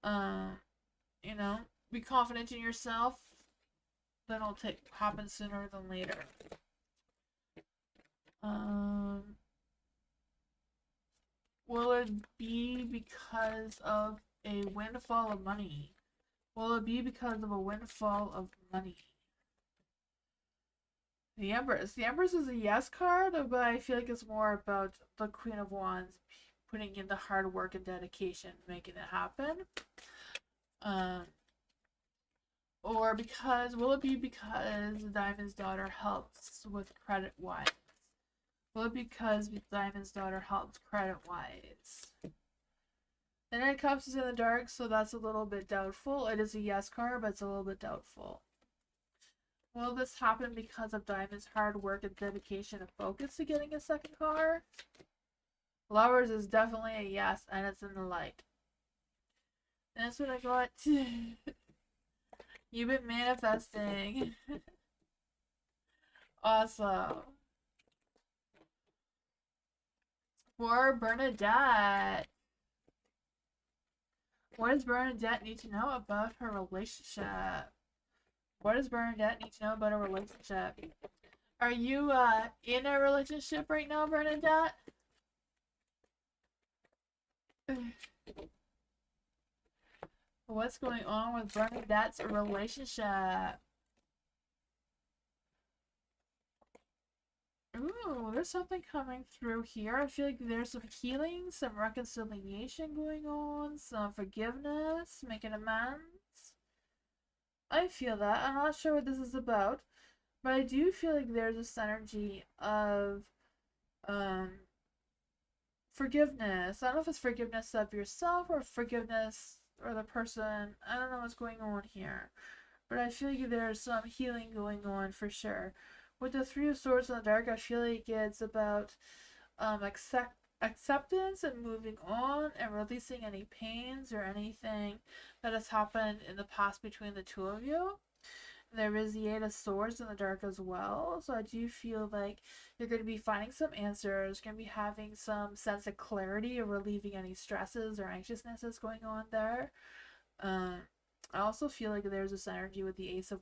You know, be confident in yourself. Then it'll happen sooner than later. Will it be because of a windfall of money? Will it be because of a windfall of money? The Empress. The Empress is a yes card, but I feel like it's more about the Queen of Wands putting in the hard work and dedication, making it happen. Or because, will it be because Diamond's daughter helps with credit wise? Will it be because Diamond's daughter helps credit wise? The Knight of Cups is in the dark, so that's a little bit doubtful. It is a yes card, but it's a little bit doubtful. Will this happen because of Diamond's hard work and dedication and focus to getting a second car? Lovers is definitely a yes, and it's in the light. And that's what I got. You've been manifesting. Awesome. For Bernadette. What does Bernadette need to know about her relationship? What does Bernadette need to know about her relationship? Are you in a relationship right now, Bernadette? What's going on with Bernadette's relationship? Ooh, there's something coming through here. I feel like there's some healing, some reconciliation going on, some forgiveness, making amends. I feel that. I'm not sure what this is about, but I do feel like there's this energy of forgiveness. I don't know if it's forgiveness of yourself or forgiveness or the person. I don't know what's going on here, but I feel like there's some healing going on for sure. With the Three of Swords in the dark, I feel like it's about acceptance and moving on and releasing any pains or anything that has happened in the past between the two of you. There is the Eight of Swords in the dark as well. So I do feel like you're going to be finding some answers, going to be having some sense of clarity or relieving any stresses or anxiousness that's going on there. I also feel like there's this energy with the Ace of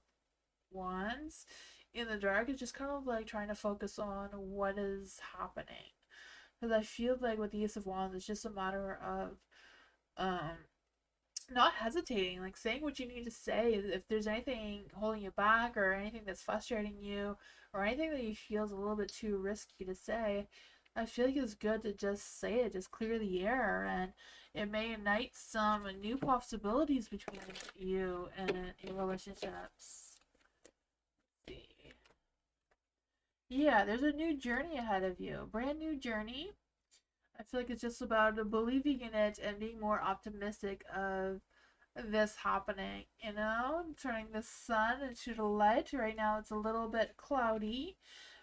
Wands in the dark. It's just kind of like trying to focus on what is happening. Because I feel like with the Ace of Wands, it's just a matter of um, not hesitating, like saying what you need to say. If there's anything holding you back or anything that's frustrating you or anything that you feel is a little bit too risky to say, I feel like it's good to just say it, just clear the air, and it may ignite some new possibilities between you and your relationships. Let's see. Yeah, there's a new journey ahead of you, brand new journey. I feel like it's just about believing in it and being more optimistic of this happening, you know, turning the sun into the light. Right now it's a little bit cloudy,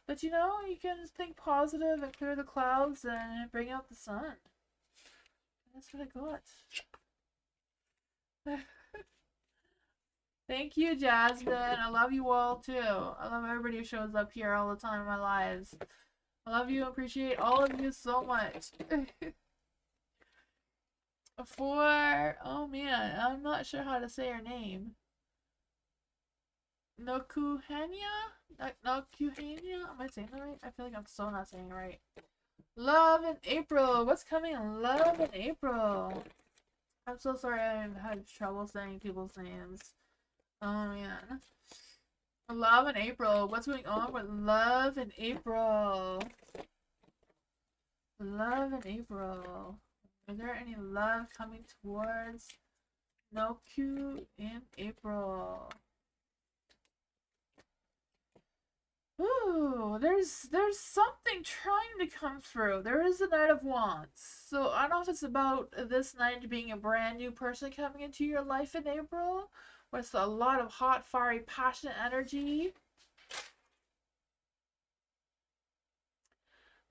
but you know, you can think positive and clear the clouds and bring out the sun. That's what I got. Thank you, Jasmine. I love you all too. I love everybody who shows up here all the time in my lives. I love you, appreciate all of you so much. Oh man, I'm not sure how to say her name. Nokuhania? Nokuhania? Am I saying that right? I feel like I'm so not saying it right. Love in April. What's coming in Love in April? I'm so sorry I've had trouble saying people's names. Oh man. Love in April. What's going on with Love in April? Love in April. Is there any love coming towards Noku in April? Ooh, there's something trying to come through. There is the Knight of Wands. So I don't know if it's about this knight being a brand new person coming into your life in April, with a lot of hot, fiery, passionate energy.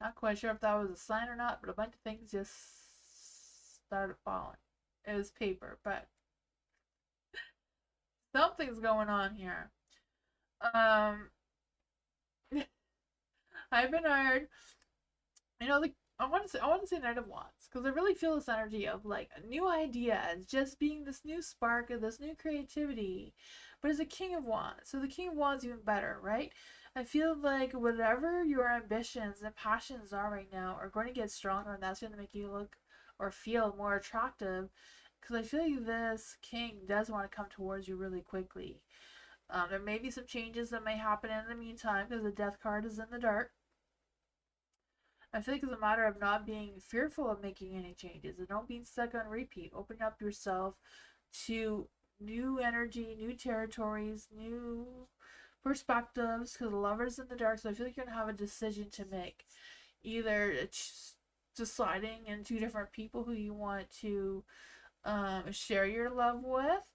Not quite sure if that was a sign or not, but a bunch of things just started falling. It was paper, but something's going on here. Hi Bernard. You know, I want to say Knight of Wands because I really feel this energy of like new ideas, just being this new spark of this new creativity. But as a King of Wands, so the King of Wands even better, right? I feel like whatever your ambitions and passions are right now are going to get stronger, and that's going to make you look or feel more attractive. Because I feel like this King does want to come towards you really quickly. There may be some changes that may happen in the meantime because the Death card is in the dark. I feel like it's a matter of not being fearful of making any changes and don't being stuck on repeat. Open up yourself to new energy, new territories, new perspectives, because the Lover's in the dark. So I feel like you're going to have a decision to make. Either it's deciding in two different people who you want to share your love with,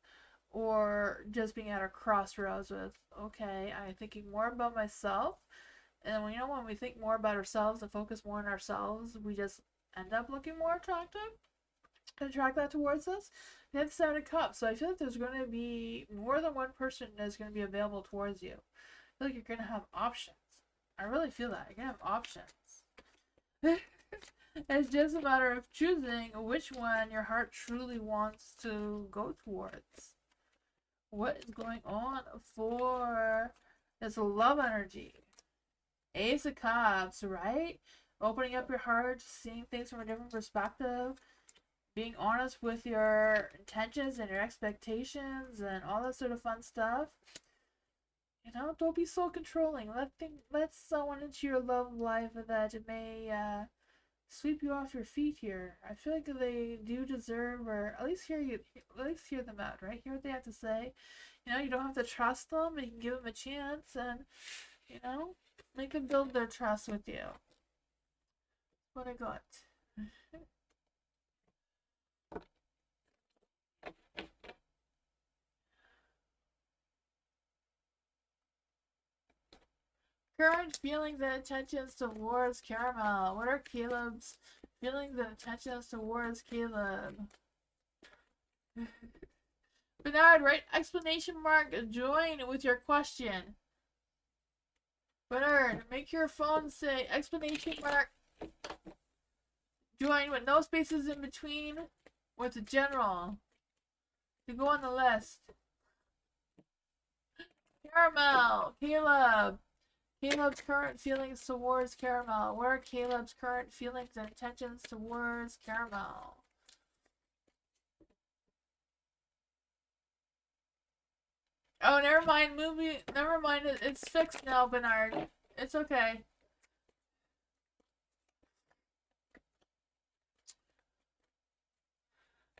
or just being at a crossroads with, okay, I'm thinking more about myself. And when we think more about ourselves and focus more on ourselves, we just end up looking more attractive and attract that towards us. You have the Seven of Cups, so I feel like there's going to be more than one person that's going to be available towards you. I feel like you're going to have options. I really feel that. You're going to have options. It's just a matter of choosing which one your heart truly wants to go towards. What is going on for this love energy? Ace of Cups, right? Opening up your heart, seeing things from a different perspective, being honest with your intentions and your expectations and all that sort of fun stuff. You know, don't be so controlling. Let someone into your love life that it may sweep you off your feet here. I feel like they do deserve, or at least hear them out, right? Hear what they have to say. You know, you don't have to trust them, but you can give them a chance and, you know, make them build their trust with you. What I got. Current feelings and intentions towards Caramel. What are Caleb's feelings and intentions towards Caleb? Bernard, write exclamation mark, join with your question. Bernard, make your phone say exclamation mark, join with no spaces in between, with the general. To go on the list. Caramel, Caleb. Caleb's current feelings towards Caramel. What are Caleb's current feelings and intentions towards Caramel? Oh, never mind. Never mind. It's fixed now, Bernard. It's okay.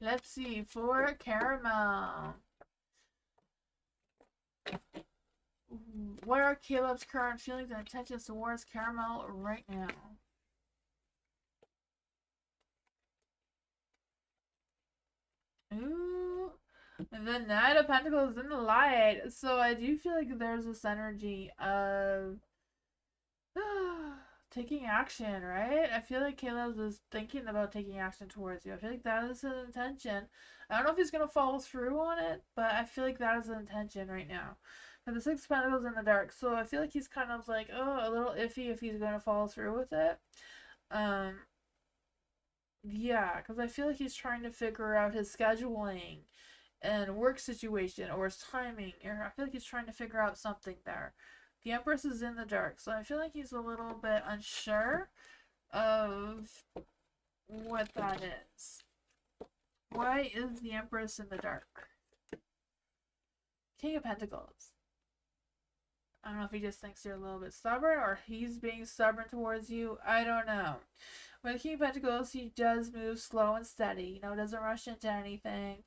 Let's see. For Caramel. What are Caleb's current feelings and intentions towards Caramel right now? Ooh. And the Knight of Pentacles in the light. So I do feel like there's this energy of taking action, right? I feel like Caleb is thinking about taking action towards you. I feel like that is his intention. I don't know if he's gonna follow through on it, but I feel like that is his intention right now. And the Six of Pentacles in the dark, so I feel like he's kind of like, oh, a little iffy if he's gonna follow through with it. Yeah, because I feel like he's trying to figure out his scheduling and work situation or his timing. Or I feel like he's trying to figure out something there. The Empress is in the dark, so I feel like he's a little bit unsure of what that is. Why is the Empress in the dark? King of Pentacles. I don't know if he just thinks you're a little bit stubborn or he's being stubborn towards you. I don't know. With the King of Pentacles, he does move slow and steady. You know, doesn't rush into anything.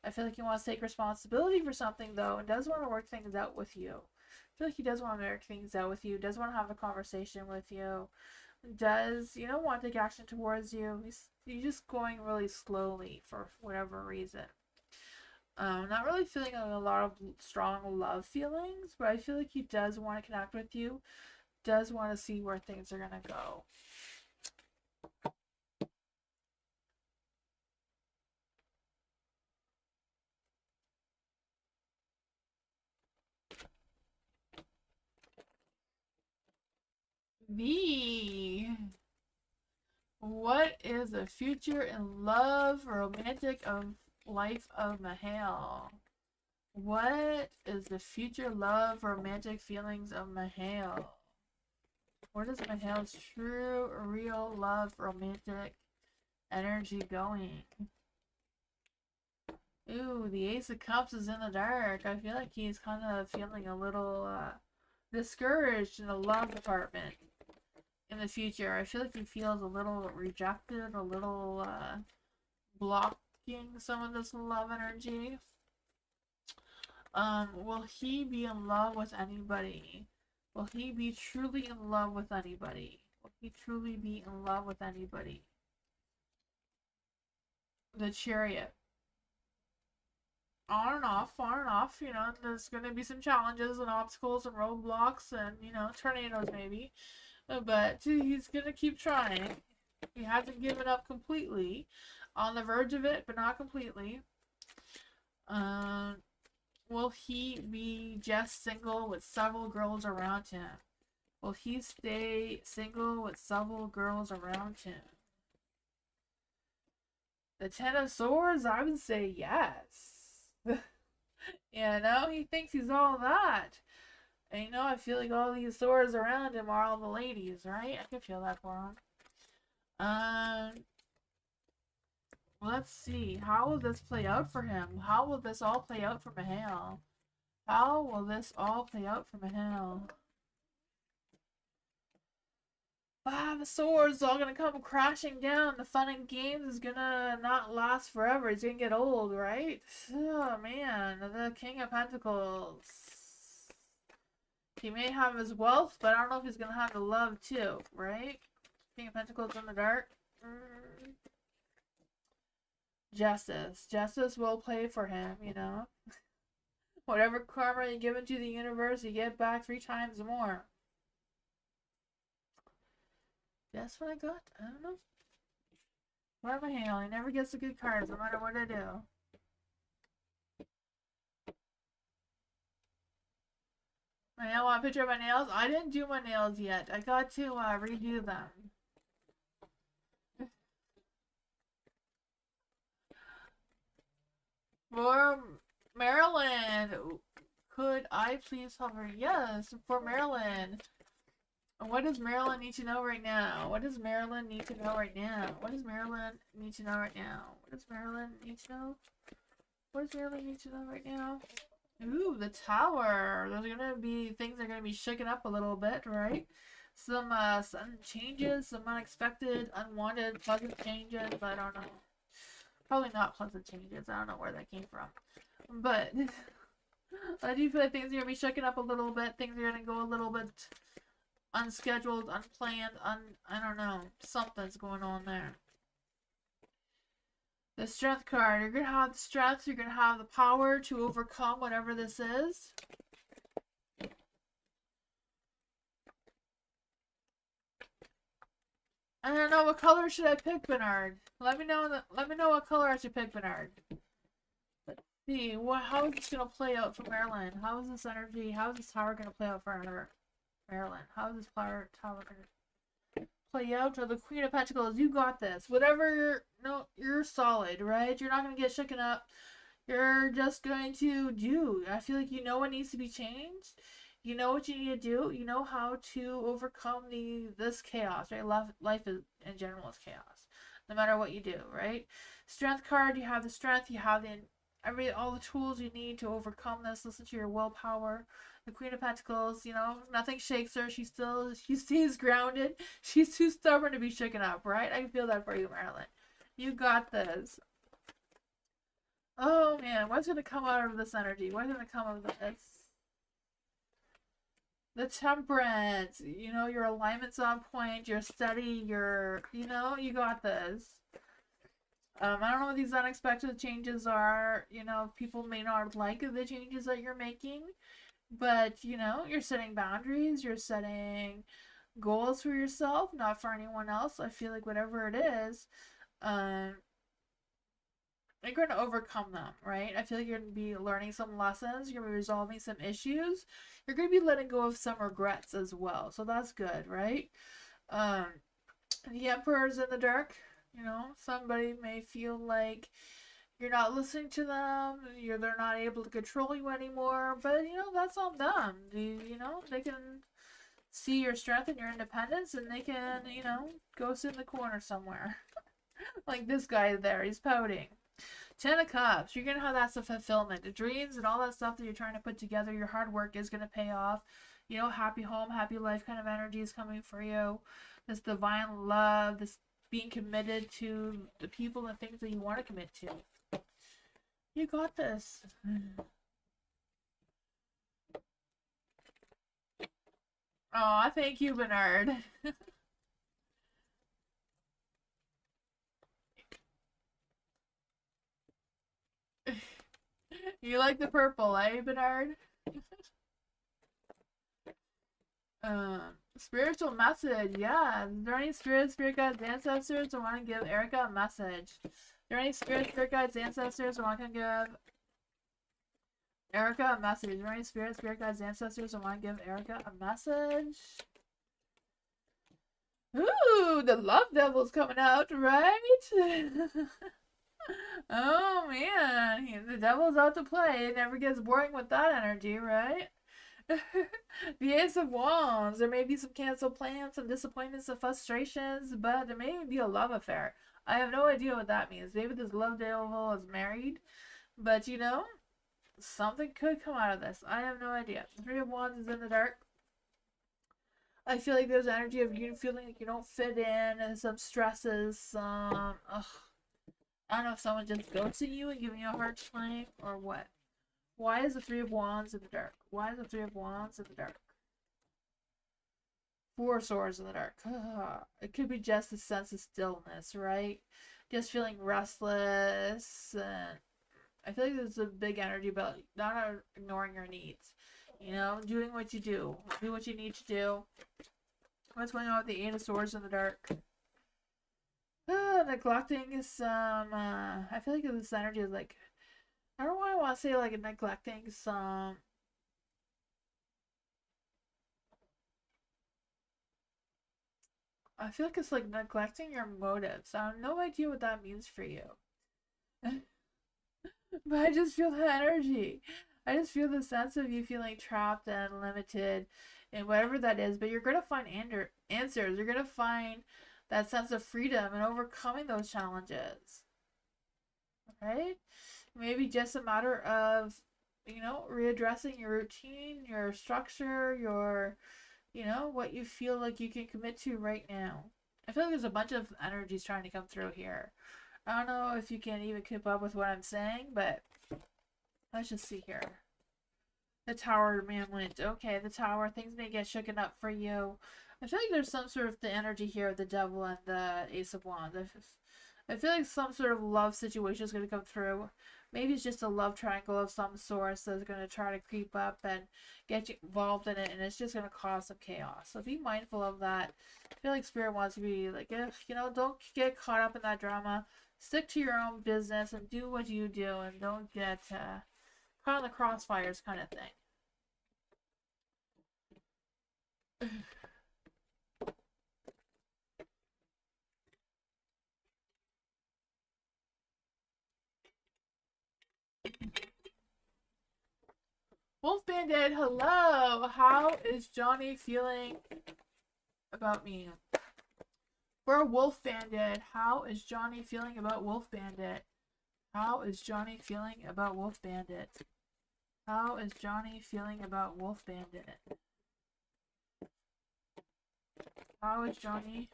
I feel like he wants to take responsibility for something, though, and does want to work things out with you. I feel like he does want to work things out with you. Does want to have a conversation with you. Does, you know, want to take action towards you. He's just going really slowly for whatever reason. Not really feeling a lot of strong love feelings, but I feel like he does want to connect with you. Does want to see where things are going to go. What is the future in love, romantic of life of Mahale? What is the future love, romantic feelings of Mahale? Where does Mahale's true, real love, romantic energy going? Ooh, the Ace of Cups is in the dark. I feel like he's kind of feeling a little discouraged in the love department in the future. I feel like he feels a little rejected, a little blocking some of this love energy. Will he be in love with anybody? Will he be truly in love with anybody? Will he truly be in love with anybody? The Chariot. On and off, you know, there's gonna be some challenges and obstacles and roadblocks and, you know, tornadoes maybe. But he's gonna keep trying. He hasn't given up completely. On the verge of it, but not completely. Will he be just single with several girls around him? Will he stay single with several girls around him? The Ten of Swords, I would say yes. You know, he thinks he's all that. And you know, I feel like all these swords around him are all the ladies, right? I can feel that for him. Let's see. How will this play out for him? How will this all play out for Mahale? How will this all play out for Mahale? The swords all gonna come crashing down. The fun and games is gonna not last forever. It's gonna get old, right? Oh man, the King of Pentacles. He may have his wealth, but I don't know if he's gonna have the love too, right? King of Pentacles in the dark. Justice. Justice will play for him, you know. Whatever karma you give into the universe, you get back 3 times more. That's what I got? I don't know. Why am I hailing? He never gets the good cards no matter what I do. I now want a picture of my nails. I didn't do my nails yet. I got to redo them. For Marilyn, could I please hover? Yes, for Marilyn. What does Marilyn need to know right now? What does Marilyn need to know right now? What does Marilyn need to know right now? What does Marilyn need to know? What does Marilyn need to know right now? Ooh, the tower. There's gonna be things are gonna be shaken up a little bit, right? Some sudden changes, some unexpected, unwanted, pleasant changes. I don't know. Probably not pleasant changes. I don't know where that came from. But I do feel like things are gonna be shaken up a little bit. Things are gonna go a little bit unscheduled, unplanned, I don't know. Something's going on there. The strength card. You're gonna have the strength, you're gonna have the power to overcome whatever this is. I don't know, what color should I pick, Bernard? Let me know what color I should pick, Bernard. Let's see, how is this gonna play out for Marilyn? How is this energy, how is this tower gonna play out for her? Marilyn, how is this tower gonna play out? Or the Queen of Pentacles, you got this. Whatever, you're solid, right? You're not gonna get shaken up. You're just going to do. I feel like you know what needs to be changed. You know what you need to do. You know how to overcome this chaos, right? Life is, in general, is chaos. No matter what you do, right? Strength card, you have the strength, you have all the tools you need to overcome this. Listen to your willpower. The Queen of Pentacles, nothing shakes her. She stays grounded. She's too stubborn to be shaken up, right? I can feel that for you, Marilyn. You got this. Oh man, what's gonna come out of this energy? What's gonna come out of this? The Temperance. Your alignment's on point. You're steady. You got this. I don't know what these unexpected changes are. People may not like the changes that you're making, but you're setting boundaries. You're setting goals for yourself, not for anyone else. I feel like whatever it is, you're going to overcome them, right? I feel like you're going to be learning some lessons. You're going to be resolving some issues. You're going to be letting go of some regrets as well. So that's good, right? The Emperor's in the dark. Somebody may feel like you're not listening to them. They're not able to control you anymore. But, that's on them. They can see your strength and your independence, and they can, go sit in the corner somewhere. Like this guy there. He's pouting. 10 of Cups. You're going to have that fulfillment. The dreams and all that stuff that you're trying to put together, your hard work is going to pay off. Happy home, happy life kind of energy is coming for you. This divine love, this being committed to the people and things that you want to commit to. You got this. Oh, thank you, Bernard. You like the purple, eh, Bernard? Spiritual message, yeah. Is there any spirit guides, ancestors who want to give Erica a message? Is there any spirit guides, ancestors who want to give Erica a message? Is there any spirit guides, ancestors who want to give Erica a message? Ooh, the love devil's coming out, right? Oh man, the devil's out to play. It never gets boring with that energy, right? The Ace of Wands. There may be some canceled plans, some disappointments, some frustrations, but there may even be a love affair. I have no idea what that means. Maybe this love devil is married, but something could come out of this. I have no idea. The Three of Wands is in the dark. I feel like there's energy of you feeling like you don't fit in, and some stresses, some I don't know if someone just ghosting you and giving you a hard time or what. Why is the Three of Wands in the dark? Why is the Three of Wands in the dark? Four Swords in the dark. It could be just a sense of stillness, right? Just feeling restless. And I feel like there's a big energy about not ignoring your needs. Doing what you do. Do what you need to do. What's going on with the Eight of Swords in the dark? Neglecting some, I feel like this energy is like, I don't know why I want to say like neglecting some I feel like it's like neglecting your motives. I have no idea what that means for you. But I just feel that energy. I just feel the sense of you feeling trapped and limited in whatever that is. But you're going to find answers. You're going to find that sense of freedom and overcoming those challenges. Right? Maybe just a matter of, readdressing your routine, your structure, what you feel like you can commit to right now. I feel like there's a bunch of energies trying to come through here. I don't know if you can even keep up with what I'm saying, but let's just see here. The Tower man went. Okay, the Tower. Things may get shooken up for you. I feel like there's some sort of the energy here of the Devil and the Ace of Wands. I feel like some sort of love situation is going to come through. Maybe it's just a love triangle of some sort that's going to try to creep up and get you involved in it, and it's just going to cause some chaos. So be mindful of that. I feel like Spirit wants to be like, don't get caught up in that drama. Stick to your own business and do what you do, and don't get caught in the crossfires kind of thing. Wolf Bandit, hello! How is Johnny feeling about me? For Wolf Bandit, how is Johnny feeling about Wolf Bandit? How is Johnny feeling about Wolf Bandit? How is Johnny feeling about Wolf Bandit? How is Johnny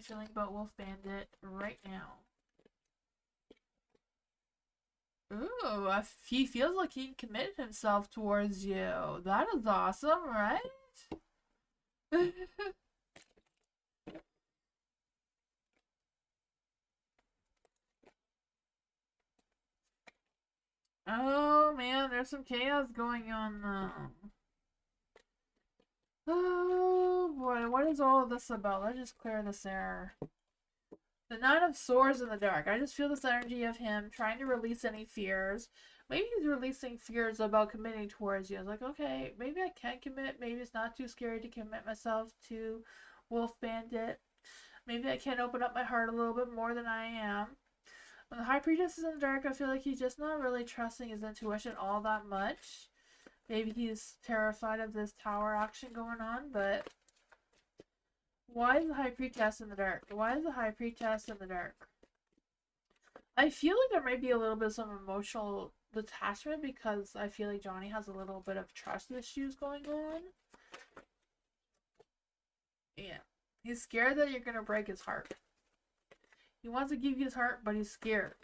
feeling about Wolf Bandit right now? Ooh, he feels like he committed himself towards you. That is awesome, right? Oh man, there's some chaos going on though. Oh boy, what is all of this about? Let's just clear this air. The Nine of Swords in the dark. I just feel this energy of him trying to release any fears. Maybe he's releasing fears about committing towards you. It's like, okay, maybe I can commit. Maybe it's not too scary to commit myself to Wolf Bandit. Maybe I can open up my heart a little bit more than I am. When the High Priestess is in the dark, I feel like he's just not really trusting his intuition all that much. Maybe he's terrified of this tower action going on, but why is the High Priestess in the dark? Why is the High Priestess in the dark? I feel like there might be a little bit of some emotional detachment because I feel like Johnny has a little bit of trust issues going on. Yeah. He's scared that you're going to break his heart. He wants to give you his heart, but he's scared.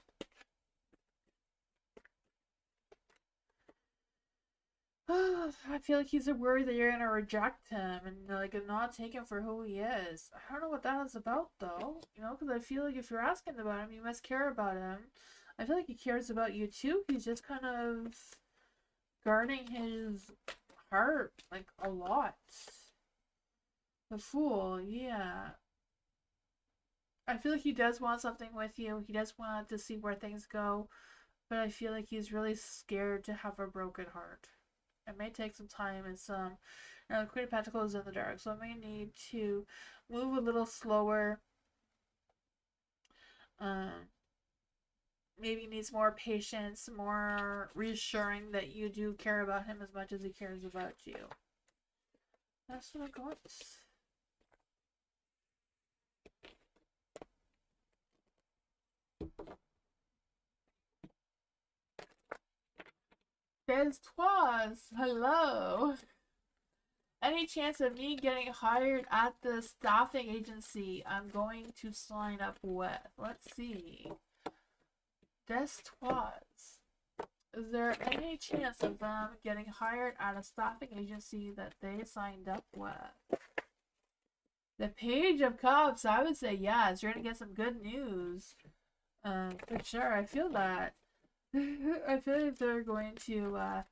I feel like he's worried that you're gonna reject him and like not take him for who he is. I don't know what that is about though, because I feel like if you're asking about him, you must care about him. I feel like he cares about you too. He's just kind of guarding his heart like a lot. The Fool, yeah. I feel like he does want something with you. He does want to see where things go, but I feel like he's really scared to have a broken heart. It may take some time and some. Queen of Pentacles in the dark, so I may need to move a little slower. Maybe needs more patience, more reassuring that you do care about him as much as he cares about you. That's what I got. Des Trois, hello. Any chance of me getting hired at the staffing agency I'm going to sign up with? Let's see. Des Trois. Is there any chance of them getting hired at a staffing agency that they signed up with? The Page of Cups, I would say yes. You're going to get some good news. For sure, I feel that. I feel like they're going to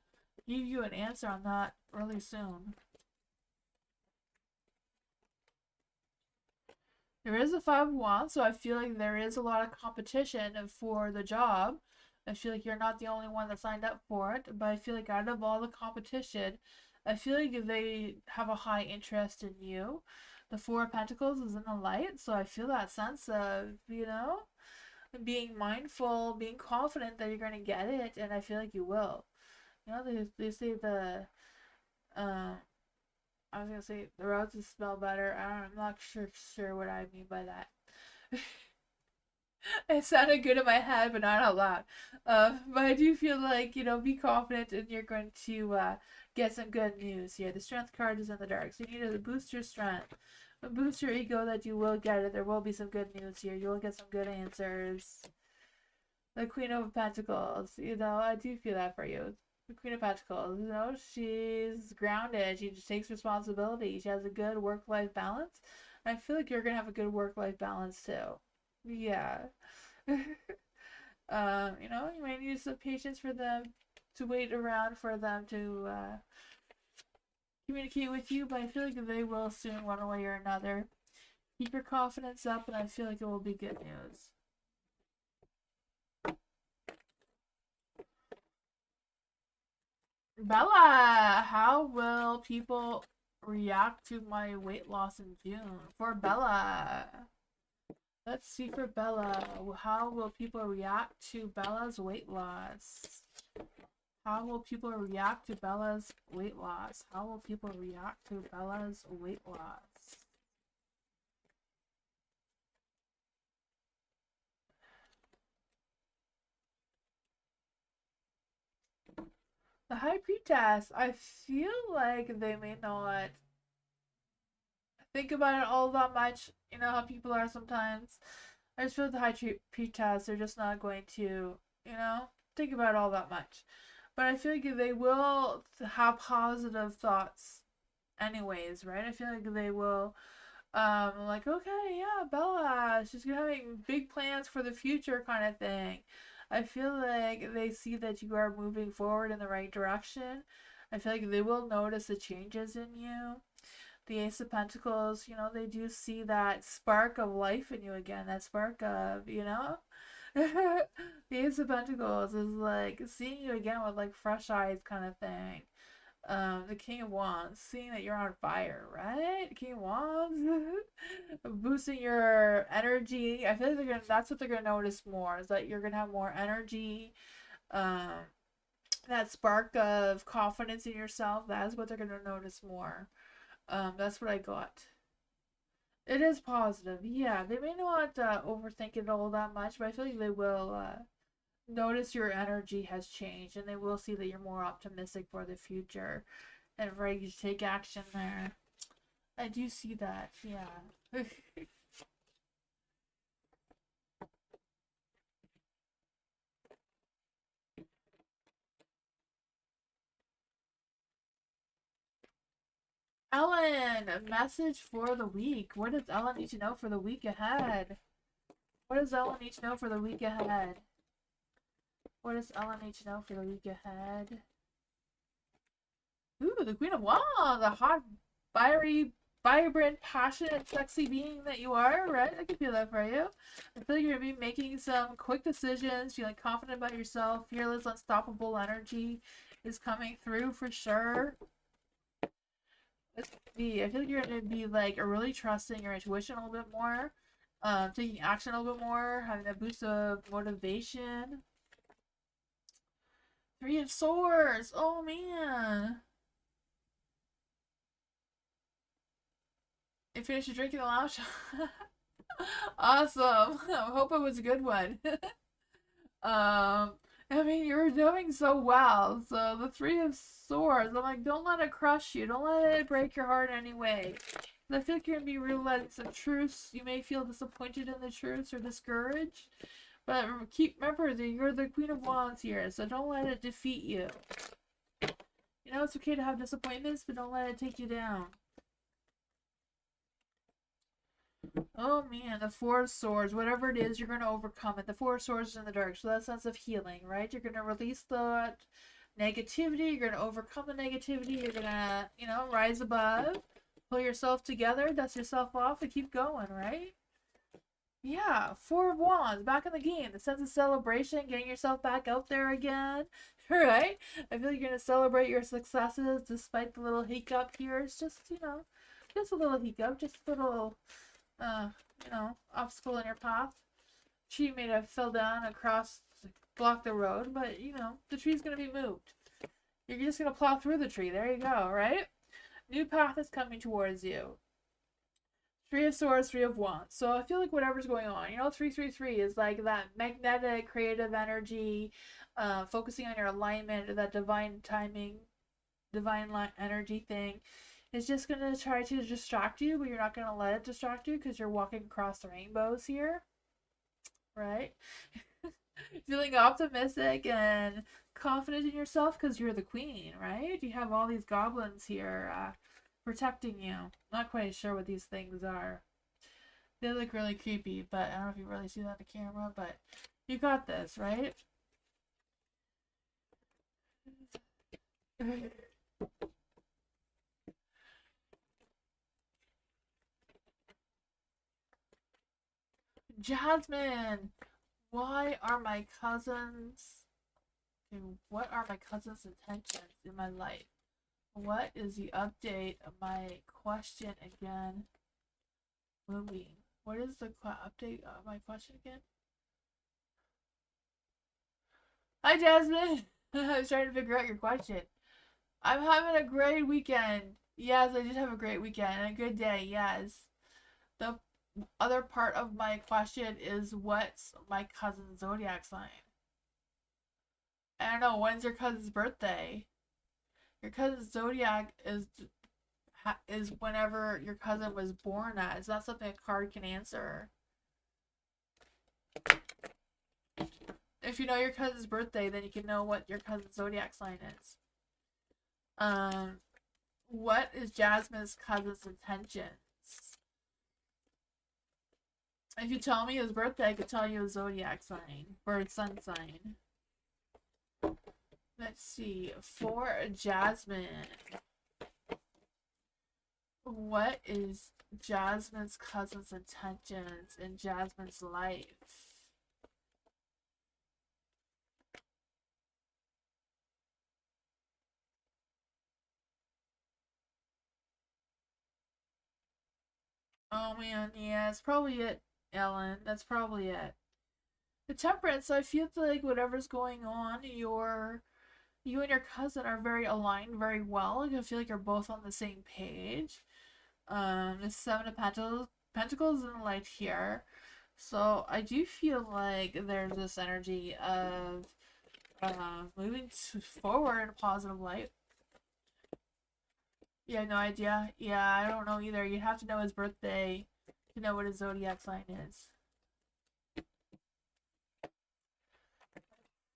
give you an answer on that really soon. There is a 5 of Wands, so I feel like there is a lot of competition for the job. I feel like you're not the only one that signed up for it, but I feel like out of all the competition, I feel like they have a high interest in you. The Four of Pentacles is in the light, so I feel that sense of, being mindful, being confident that you're going to get it, and I feel like you will. They say I was going to say the roses smell better. I'm not sure what I mean by that. It sounded good in my head, but not out loud. But I do feel like, be confident and you're going to get some good news here. The Strength card is in the dark, so you need to boost your strength. Boost your ego that you will get it. There will be some good news here. You will get some good answers. The Queen of Pentacles, I do feel that for you. The Queen of Pentacles, she's grounded. She just takes responsibility. She has a good work-life balance. I feel like you're going to have a good work-life balance too. Yeah. You might need some patience for them to wait around for them to communicate with you, but I feel like they will soon, one way or another. Keep your confidence up, and I feel like it will be good news. Bella, how will people react to my weight loss in June? For Bella. Let's see for Bella. How will people react to Bella's weight loss? How will people react to Bella's weight loss? How will people react to Bella's weight loss? The High Priestess. I feel like they may not think about it all that much. You know how people are sometimes. I just feel like the High Priestess, they're just not going to, think about it all that much. But I feel like they will have positive thoughts anyways, right? I feel like they will, like, okay, yeah, Bella, she's gonna have big plans for the future kind of thing. I feel like they see that you are moving forward in the right direction. I feel like they will notice the changes in you. The Ace of Pentacles, they do see that spark of life in you again. That spark of, the Ace of Pentacles is like seeing you again with like fresh eyes kind of thing. The King of Wands, seeing that you're on fire, right? King of Wands, boosting your energy. I feel like that's what they're gonna notice more, is that you're gonna have more energy. That spark of confidence in yourself. That is what they're gonna notice more. That's what I got. It is positive, yeah. They may not overthink it all that much, but I feel like they will notice your energy has changed, and they will see that you're more optimistic for the future and ready to take action there. I do see that, yeah. Ellen, a message for the week. What does Ellen need to know for the week ahead? What does Ellen need to know for the week ahead? What does Ellen need to know for the week ahead? Ooh, the Queen of Wands, the hot, fiery, vibrant, passionate, sexy being that you are, right? I can feel that for you. I feel like you're going to be making some quick decisions, feeling confident about yourself. Fearless, unstoppable energy is coming through for sure. Let's see. I feel like you're going to be like really trusting your intuition a little bit more, taking action a little bit more, having a boost of motivation. Three of Swords. Oh man. You finished your drink in the lounge? Awesome. I hope it was a good one. I mean, you're doing so well. So the Three of Swords, I'm like, don't let it crush you. Don't let it break your heart in any way. I feel like you're gonna be realizing some truths. You may feel disappointed in the truths or discouraged, but remember that you're the Queen of Wands here, so don't let it defeat you. It's okay to have disappointments, but don't let it take you down. Oh man, the Four of Swords, whatever it is, you're going to overcome it. The Four of Swords is in the dark, so that sense of healing, right? You're going to release the negativity, you're going to overcome the negativity, you're going to, rise above, pull yourself together, dust yourself off, and keep going, right? Yeah, Four of Wands, back in the game. The sense of celebration, getting yourself back out there again, right? I feel like you're going to celebrate your successes despite the little hiccup here. It's just, just a little hiccup, just a little, you know, obstacle in your path. Tree may have fell down across, block the road, but you know, the tree's gonna be moved. You're just gonna plow through the tree. There you go, right? New path is coming towards you. Three of Swords, Three of Wands. So I feel like whatever's going on, you know, 333 is like that magnetic, creative energy, focusing on your alignment, that divine timing, divine energy thing. Is just gonna try to distract you, but you're not gonna let it distract you because you're walking across the rainbows here, right? Feeling optimistic and confident in yourself because you're the queen, right? You have all these goblins here protecting you. Not quite sure what these things are. They look really creepy, but I don't know if you really see that on the camera, but you got this, right? Jasmine! Why are my cousins... Okay, what are my cousins' intentions in my life? What is the update of my question again? Moving. What is the update of my question again? Hi, Jasmine! I was trying to figure out your question. I'm having a great weekend. Yes, I did have a great weekend and a good day. Yes. The other part of my question is what's my cousin's zodiac sign? I don't know. When's your cousin's birthday? Your cousin's zodiac is whenever your cousin was born at. Is that something a card can answer? If you know your cousin's birthday, then you can know what your cousin's zodiac sign is. What is Jasmine's cousin's intentions? If you tell me his birthday, I could tell you his zodiac sign or his sun sign. Let's see. For Jasmine, what is Jasmine's cousin's intentions in Jasmine's life? Oh man, yeah, it's probably it, Ellen. That's probably it. The Temperance, I feel like whatever's going on, you and your cousin are very aligned very well. I feel like you're both on the same page. The Seven of Pentacles in the light here. So I do feel like there's this energy of moving forward in a positive light. Yeah, no idea. Yeah, I don't know either. You'd have to know his birthday to know what his zodiac sign is.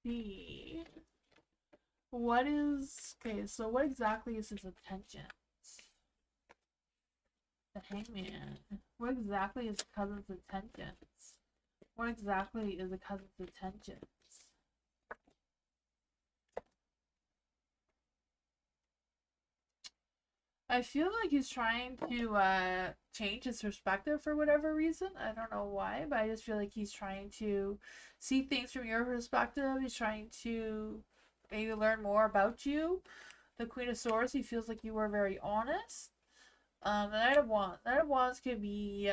See. What is... Okay, so what exactly is his intentions? The Hangman. What exactly is the cousin's intentions? What exactly is the cousin's intentions? I feel like he's trying to change his perspective for whatever reason. I don't know why, but I just feel like he's trying to see things from your perspective. He's trying to maybe learn more about you. The Queen of Swords, he feels like you were very honest. The Knight of Wands. Knight of Wands could be,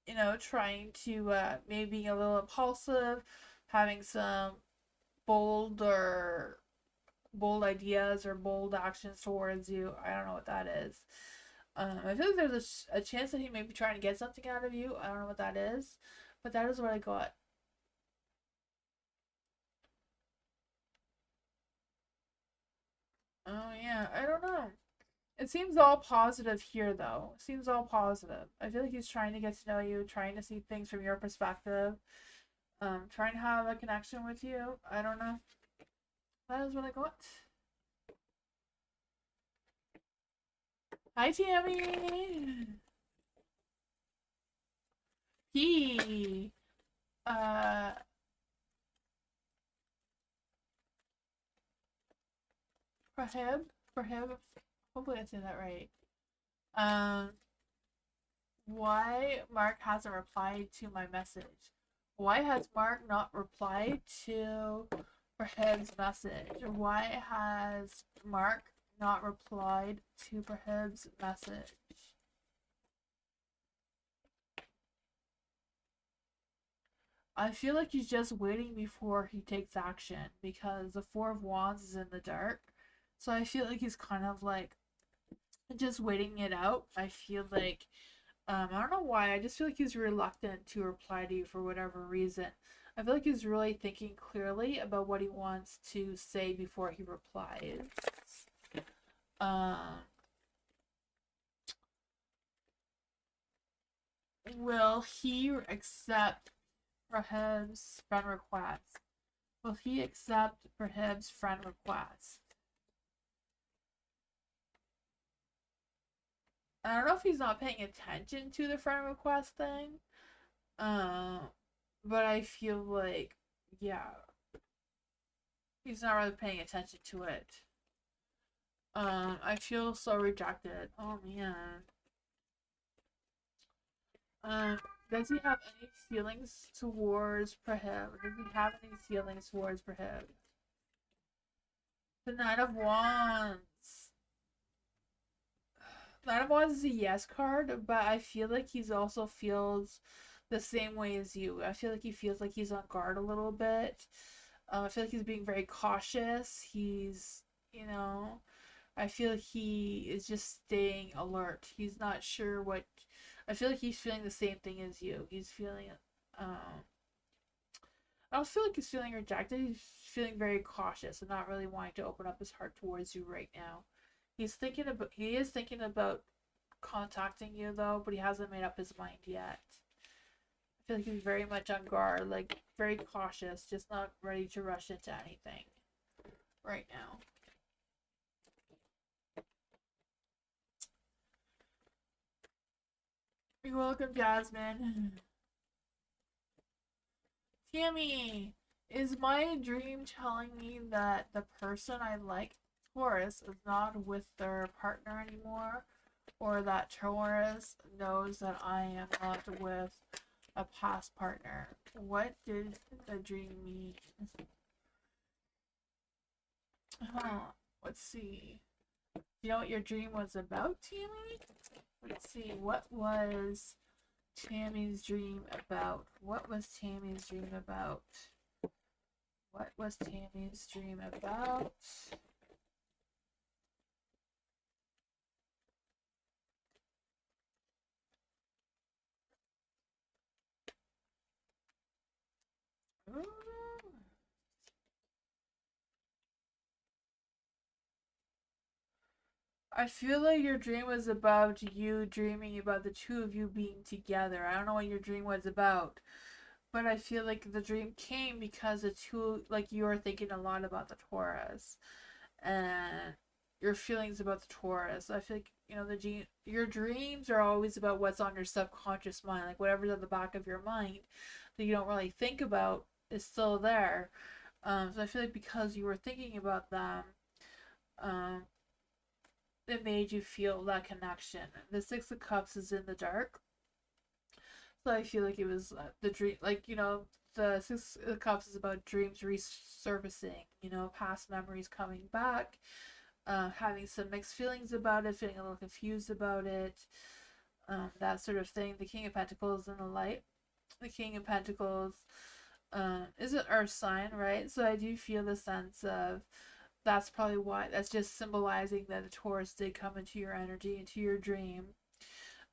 you know, trying to maybe be a little impulsive, having some bold ideas or bold actions towards you. I don't know what that is. I feel like there's a chance that he may be trying to get something out of you. I don't know what that is, but that is what I got. Oh yeah, I don't know. It seems all positive here, though. It seems all positive. I feel like he's trying to get to know you, trying to see things from your perspective, trying to have a connection with you. I don't know. That is what I got. Hi, Tammy! He, uh, Prohib, hopefully I said that right. Why Mark hasn't replied to my message? Why has Mark not replied to Prohib's message? Why has Mark not replied to Prohib's message? I feel like he's just waiting before he takes action because the Four of Wands is in the dark. So I feel like he's kind of like just waiting it out. I feel like I don't know why. I just feel like he's reluctant to reply to you for whatever reason. I feel like he's really thinking clearly about what he wants to say before he replies. Um, will he accept Rahim's friend request? Will he accept Rahim's friend request? I don't know if he's not paying attention to the friend request thing. Um, but I feel like, yeah, he's not really paying attention to it. I feel so rejected. Oh man. Um, does he have any feelings towards Prahib? Does he have any feelings towards Prahib? The Knight of Wands. Knight of Wands is a yes card, but I feel like he's also feels the same way as you. I feel like he feels like he's on guard a little bit. I feel like he's being very cautious. He's, I feel like he is just staying alert. He's not sure what. I feel like he's feeling the same thing as you. He's feeling. I don't feel like he's feeling rejected. He's feeling very cautious and not really wanting to open up his heart towards you right now. He's thinking about. He is thinking about contacting you though, but he hasn't made up his mind yet. I feel like he's very much on guard, like very cautious, just not ready to rush into anything right now. You're welcome, Jasmine. Tammy, is my dream telling me that the person I like, Taurus, is not with their partner anymore? Or that Taurus knows that I am not with a past partner? What did the dream mean? Let's see. You know what your dream was about, Tammy? Let's see. What was Tammy's dream about? What was Tammy's dream about? What was Tammy's dream about? Ooh. I feel like your dream was about you dreaming about the two of you being together. I don't know what your dream was about, but I feel like the dream came because the two, like you were thinking a lot about the Taurus and your feelings about the Taurus. I feel like your dreams are always about what's on your subconscious mind, like whatever's at the back of your mind that you don't really think about is still there. So I feel like because you were thinking about them, um, it made you feel that connection. The Six of Cups is in the dark, so I feel like it was the dream, like the Six of Cups is about dreams resurfacing, past memories coming back, having some mixed feelings about it, feeling a little confused about it, that sort of thing. The King of Pentacles in the light. The King of Pentacles is an earth sign, right? So I do feel the sense of that's probably why. That's just symbolizing that the Taurus did come into your energy, into your dream.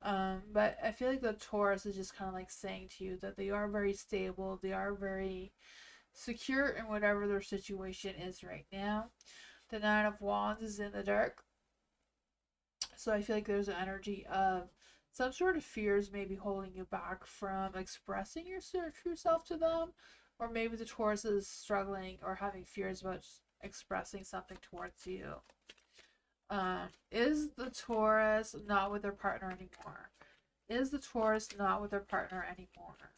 But I feel like the Taurus is just kind of like saying to you that they are very stable, they are very secure in whatever their situation is right now. The Nine of Wands is in the dark, so I feel like there's an energy of some sort of fears maybe holding you back from expressing your true self to them, or maybe the Taurus is struggling or having fears about expressing something towards you. Is the Taurus not with their partner anymore? Is the Taurus not with their partner anymore?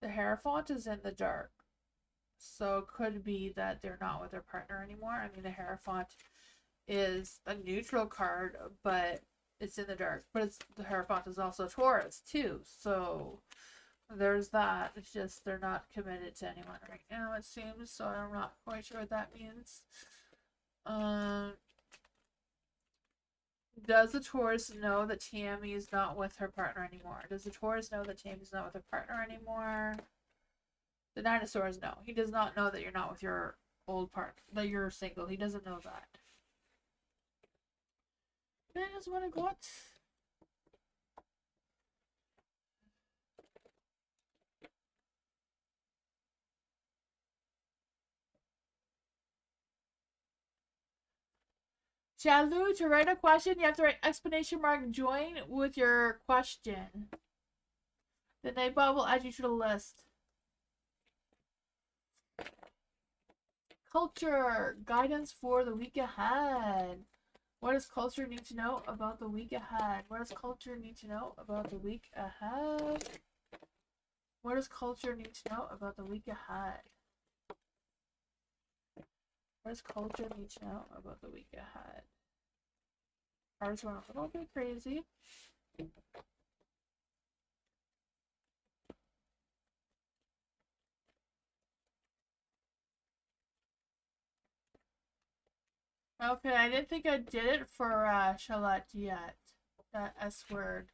The Hierophant is in the dark. So it could be that they're not with their partner anymore. I mean, the Hierophant is a neutral card, but it's in the dark. But the Hierophant is also Taurus too. So there's that. It's just they're not committed to anyone right now, it seems. So I'm not quite sure what that means. Does the Taurus know that Tammy is not with her partner anymore? Does the Taurus know that Tammy's not with her partner anymore? The Nine of Swords, no. He does not know that you're not with your old partner, that you're single. He doesn't know that. I just want to go out. Shalu, to write a question, you have to write exclamation mark join with your question. The Nightbot will add you to the list. Culture, guidance for the week ahead. What does culture need to know about the week ahead? What does culture need to know about the week ahead? What does culture need to know about the week ahead? What does culture need to know about the week ahead? Ours went a little bit crazy. Okay, I didn't think I did it for Charlotte yet. That S word.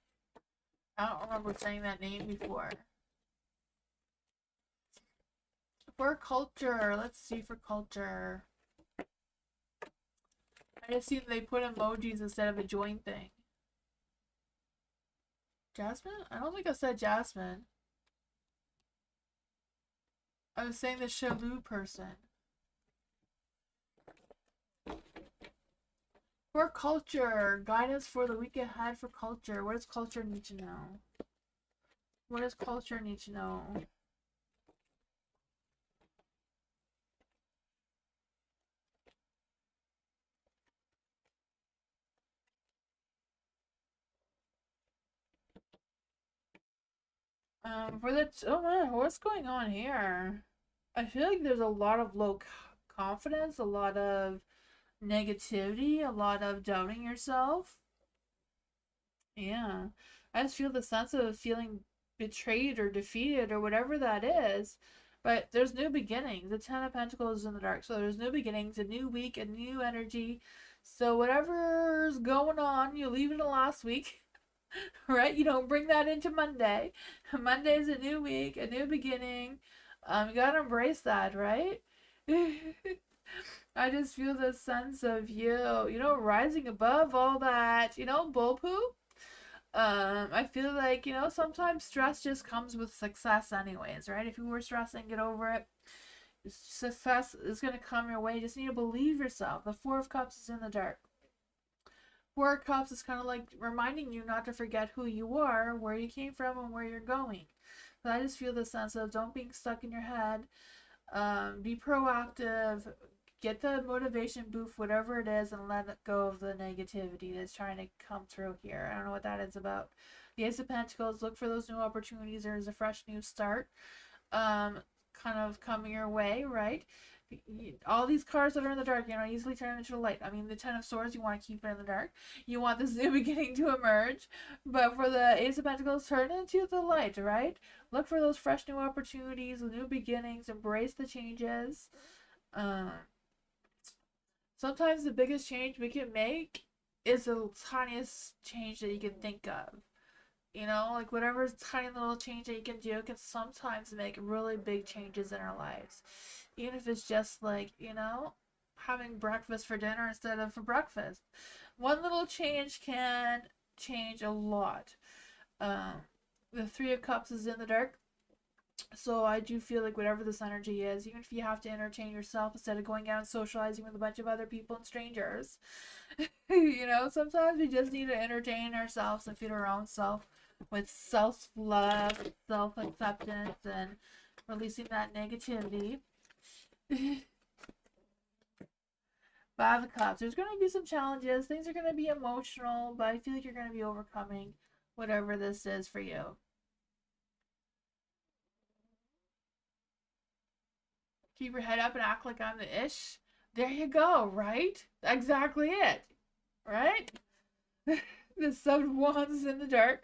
I don't remember saying that name before. For culture, let's see for culture. I just see that they put emojis instead of a join thing. Jasmine? I don't think I said Jasmine. I was saying the Shalou person. For culture, guidance for the week ahead for culture. What does culture need to know? What does culture need to know? Oh man, what's going on here? I feel like there's a lot of low confidence, a lot of negativity, a lot of doubting yourself. Yeah. I just feel the sense of feeling betrayed or defeated or whatever that is. But there's new beginnings. The Ten of Pentacles is in the dark. So there's new beginnings, a new week, a new energy. So whatever's going on, you leave it in last week. Right? You don't bring that into Monday. Monday is a new week, a new beginning. You gotta embrace that, right? I just feel this sense of rising above all that, bull poop. I feel like, sometimes stress just comes with success anyways, right? If you were stressing, get over it. Success is going to come your way. You just need to believe yourself. The Four of Cups is in the dark. Four of Cups is kind of like reminding you not to forget who you are, where you came from, and where you're going. But I just feel the sense of don't be stuck in your head. Be proactive, get the motivation boost, whatever it is, and let it go of the negativity that's trying to come through here. I don't know what that is about. The Ace of Pentacles, look for those new opportunities. There's a fresh new start kind of coming your way, right? All these cards that are in the dark, easily turn into the light. I mean, the Ten of Swords, you want to keep it in the dark. You want this new beginning to emerge. But for the Ace of Pentacles, turn into the light, right? Look for those fresh new opportunities, new beginnings, embrace the changes. Sometimes the biggest change we can make is the tiniest change that you can think of. Like whatever tiny little change that you can do can sometimes make really big changes in our lives. Even if it's just like, having breakfast for dinner instead of for breakfast. One little change can change a lot. The Three of Cups is in the dark. So I do feel like whatever this energy is, even if you have to entertain yourself instead of going out and socializing with a bunch of other people and strangers, sometimes we just need to entertain ourselves and feed our own self with self-love, self-acceptance, and releasing that negativity. Five of Cups. There's going to be some challenges. Things are going to be emotional, but I feel like you're going to be overcoming whatever this is for you. Keep your head up and act like I'm the ish. There you go, right? Exactly it. Right? The Seven of Wands is in the dark.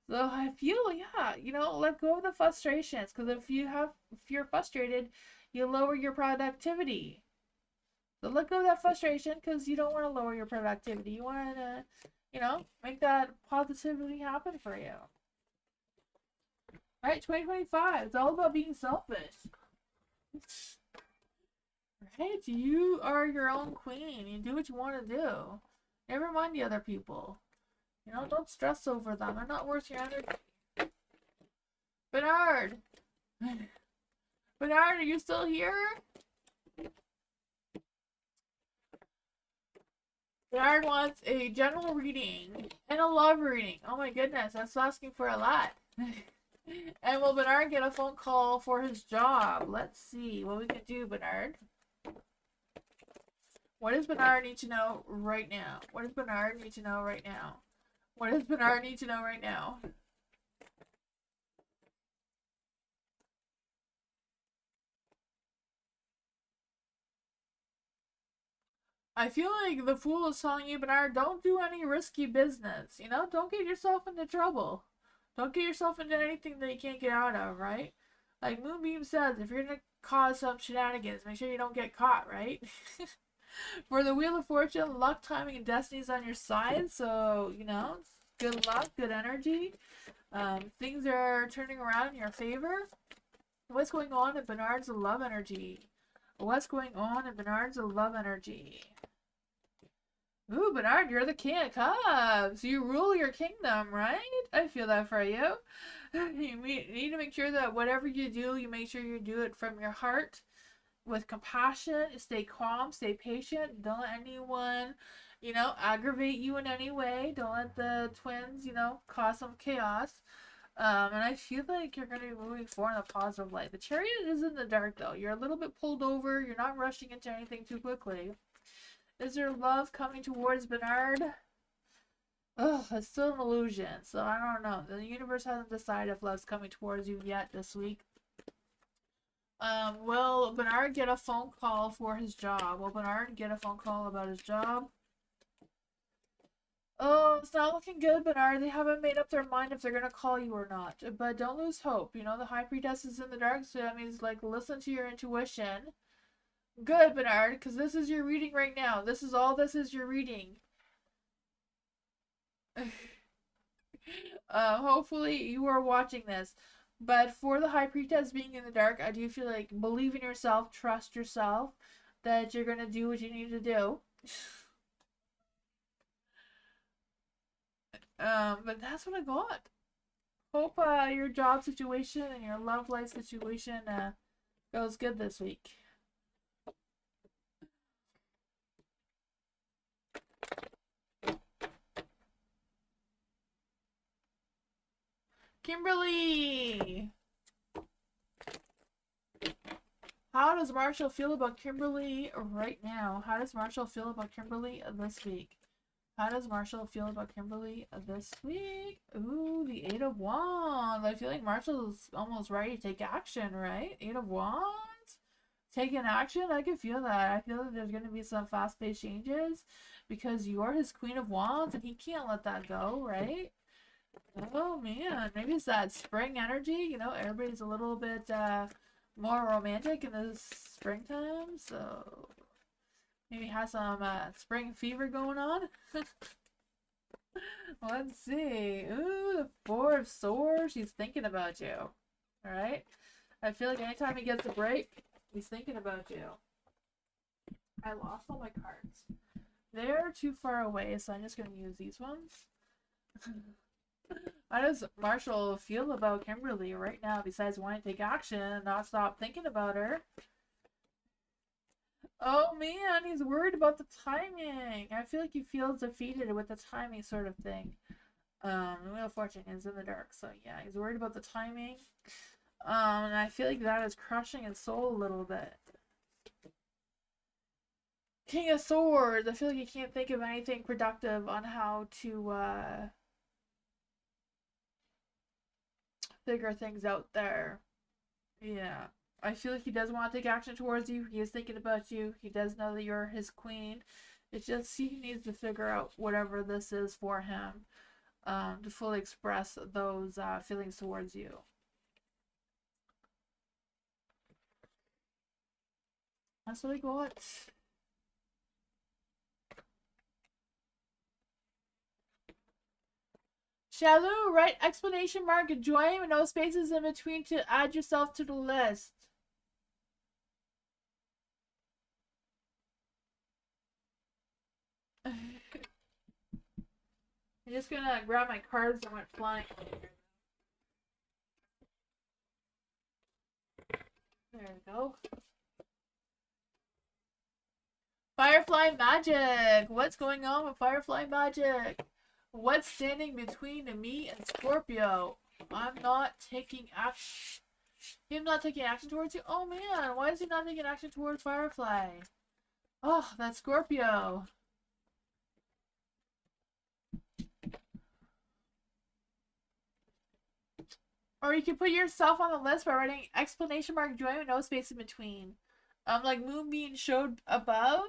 So I feel, yeah, let go of the frustrations. Because if you're frustrated, you lower your productivity. So let go of that frustration because you don't want to lower your productivity. You want to, make that positivity happen for you. All right, 2025. It's all about being selfish. Right? You are your own queen. You do what you want to do. Never mind the other people. Don't stress over them. They're not worth your energy. Bernard! Bernard, are you still here? Bernard wants a general reading and a love reading. Oh my goodness, that's asking for a lot. And will Bernard get a phone call for his job? Let's see what we can do, Bernard. What does Bernard need to know right now? What does Bernard need to know right now? What does Bernard need to know right now? I feel like the Fool is telling you, Bernard, don't do any risky business. Don't get yourself into trouble. Don't get yourself into anything that you can't get out of, right? Like Moonbeam says, if you're gonna cause some shenanigans, make sure you don't get caught, right? For the Wheel of Fortune, luck, timing, and destiny's on your side, so, good luck, good energy. Things are turning around in your favor. What's going on in Bernard's love energy? What's going on in Bernard's love energy? Ooh, Bernard, you're the king of cups. You rule your kingdom, right? I feel that for you. You need to make sure that whatever you do, you make sure you do it from your heart with compassion. Stay calm, stay patient. Don't let anyone, aggravate you in any way. Don't let the twins, cause some chaos. And I feel like you're going to be moving forward in a positive light. The Chariot is in the dark, though. You're a little bit pulled over. You're not rushing into anything too quickly. Is there love coming towards Bernard? Ugh, it's still an illusion, so I don't know. The universe hasn't decided if love's coming towards you yet this week. Will Bernard get a phone call for his job? Will Bernard get a phone call about his job? Oh, it's not looking good, Bernard. They haven't made up their mind if they're gonna call you or not. But don't lose hope. The High Priestess is in the dark, so that means, listen to your intuition. Good, Bernard, because this is your reading right now. This is your reading. Hopefully you are watching this. But for the High Priestess being in the dark, I do feel like believe in yourself, trust yourself, that you're gonna do what you need to do. But that's what I got. Hope your job situation and your love life situation goes good this week. Kimberly! How does Marshall feel about Kimberly right now? How does Marshall feel about Kimberly this week? How does Marshall feel about Kimberly this week? Ooh, the Eight of Wands. I feel like Marshall's almost ready to take action, right? Eight of Wands? Taking action? I can feel that. I feel that there's going to be some fast-paced changes because you're his Queen of Wands and he can't let that go, right? Oh man, maybe it's that spring energy. Everybody's a little bit more romantic in the springtime, so maybe has some spring fever going on. Let's see. Ooh, the Four of Swords. She's thinking about you. Alright? I feel like anytime he gets a break, he's thinking about you. I lost all my cards. They're too far away, so I'm just going to use these ones. How does Marshall feel about Kimberly right now besides wanting to take action and not stop thinking about her? Oh man, he's worried about the timing. I feel like he feels defeated with the timing sort of thing. The Wheel of Fortune is in the dark, so yeah, he's worried about the timing. And I feel like that is crushing his soul a little bit. King of Swords. I feel like he can't think of anything productive on how to figure things out there. Yeah. I feel like he does want to take action towards you. He is thinking about you. He does know that you're his queen. It's just he needs to figure out whatever this is for him to fully express those feelings towards you. That's what I got. Shalou, write exclamation mark, join with no spaces in between to add yourself to the list. I'm just gonna grab my cards that went flying. There we go. Firefly magic! What's going on with Firefly magic? What's standing between me and Scorpio? I'm not taking action. Him not taking action towards you? Oh man, why is he not taking action towards Firefly? Oh, that's Scorpio. Or you can put yourself on the list by writing exclamation mark join with no space in between. Like Moonbeam showed above.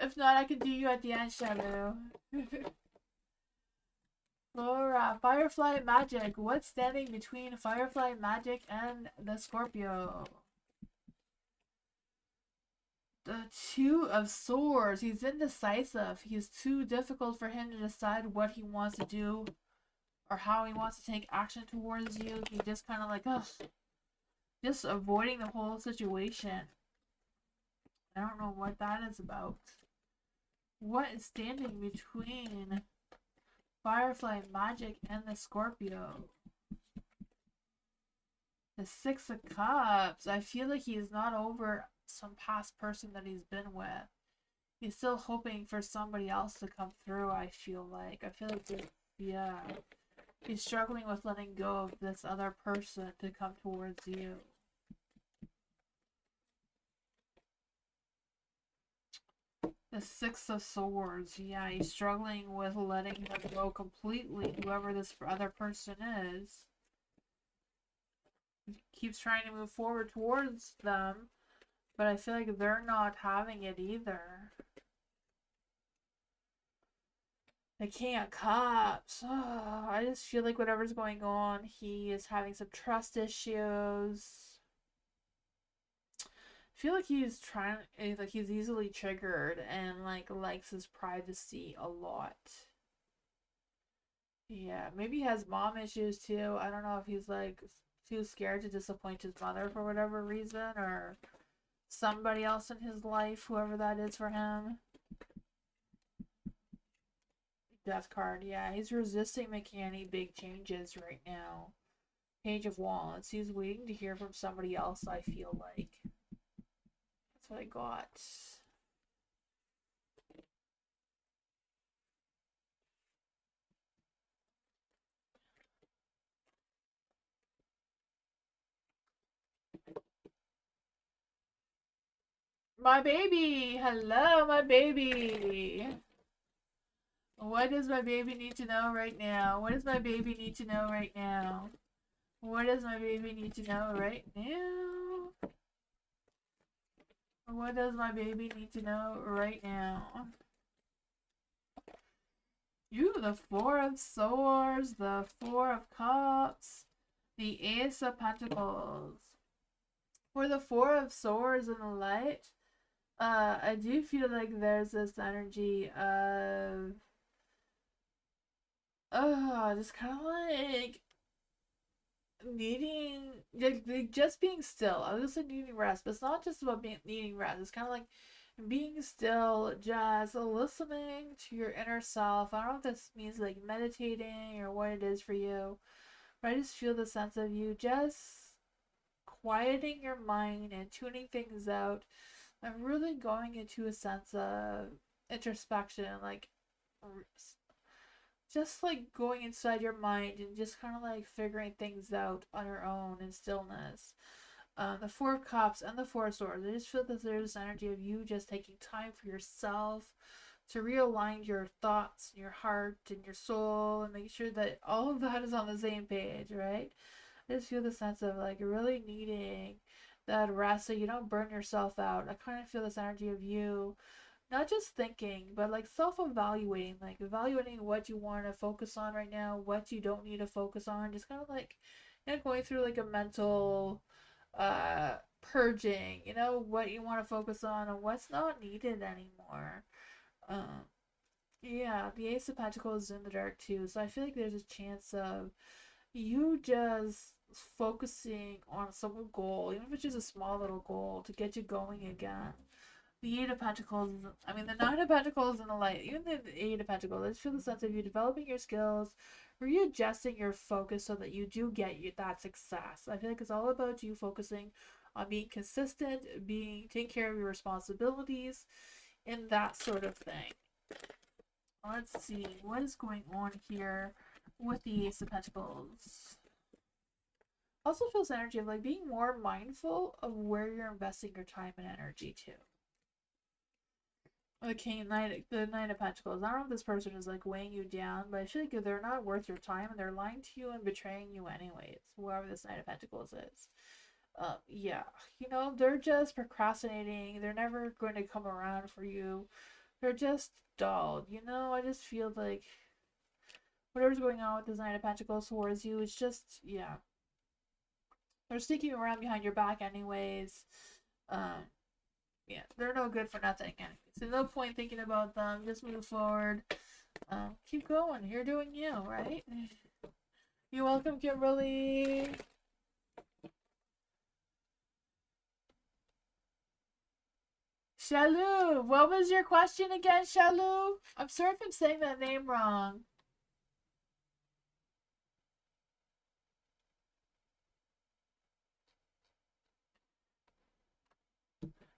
If not, I can do you at the end, Shadow. Laura, Firefly magic. What's standing between Firefly magic and the Scorpio? The Two of Swords. He's indecisive. He's too difficult for him to decide what he wants to do or how he wants to take action towards you. He just kind of like, ugh, just avoiding the whole situation. I don't know what that is about. What is standing between Firefly magic and the Scorpio? The Six of Cups. I feel like he's not over some past person that he's been with. He's still hoping for somebody else to come through, I feel like. I feel like, yeah. He's struggling with letting go of this other person to come towards you. The Six of Swords. Yeah, he's struggling with letting them go completely, whoever this other person is. He keeps trying to move forward towards them, but I feel like they're not having it either. The King of Cups. Oh, I just feel like whatever's going on, he is having some trust issues. I feel like he's like he's easily triggered and like likes his privacy a lot. Yeah, maybe he has mom issues too. I don't know if he's like too scared to disappoint his mother for whatever reason or somebody else in his life, whoever that is for him. Death card, yeah, he's resisting making any big changes right now. Page of Wands, he's waiting to hear from somebody else, I feel like. That's what I got. My baby! Hello, my baby! What does my baby need to know right now? What does my baby need to know right now? What does my baby need to know right now? What does my baby need to know right now? You, the Four of Swords, the Four of Cups, the Ace of Pentacles. For the Four of Swords in the light, I do feel like there's this energy of just kind of like needing like just being still. I was just needing rest, but it's not just about needing rest. It's kind of like being still, just listening to your inner self. I don't know if this means like meditating or what it is for you, but I just feel the sense of you just quieting your mind and tuning things out and really going into a sense of introspection, like just like going inside your mind and just kind of like figuring things out on your own in stillness. The Four of Cups and the Four of Swords, I just feel that there's this energy of you just taking time for yourself to realign your thoughts, your heart, and your soul, and make sure that all of that is on the same page, right? I just feel the sense of like really needing that rest so you don't burn yourself out. I kind of feel this energy of you not just thinking, but like self-evaluating, like evaluating what you want to focus on right now, what you don't need to focus on, just kind of like, you know, going through like a mental purging, you know, what you want to focus on and what's not needed anymore. um Yeah, the Ace of Pentacles is in the dark too, so I feel like there's a chance of you just focusing on some goal, even if it's just a small little goal to get you going again. The Eight of Pentacles, I mean, the Nine of Pentacles and the Light, even the Eight of Pentacles, I just feel the sense of you developing your skills, readjusting your focus so that you do get that success. I feel like it's all about you focusing on being consistent, taking care of your responsibilities, and that sort of thing. Let's see what is going on here with the Ace of Pentacles. Also feels energy of like being more mindful of where you're investing your time and energy to. The Knight of Pentacles. I don't know if this person is like weighing you down, but I feel like if they're not worth your time and they're lying to you and betraying you anyways, whoever this Knight of Pentacles is. Yeah, they're just procrastinating. They're never going to come around for you. They're just dull. I just feel like whatever's going on with this Knight of Pentacles towards you, it's just, yeah. They're sneaking around behind your back anyways. Um, yeah, they're no good for nothing anyways. So no point thinking about them. Just move forward. Keep going. You're doing you, right? You're welcome, Kimberly. Shalou, what was your question again, Shalou? I'm sorry if I'm saying that name wrong.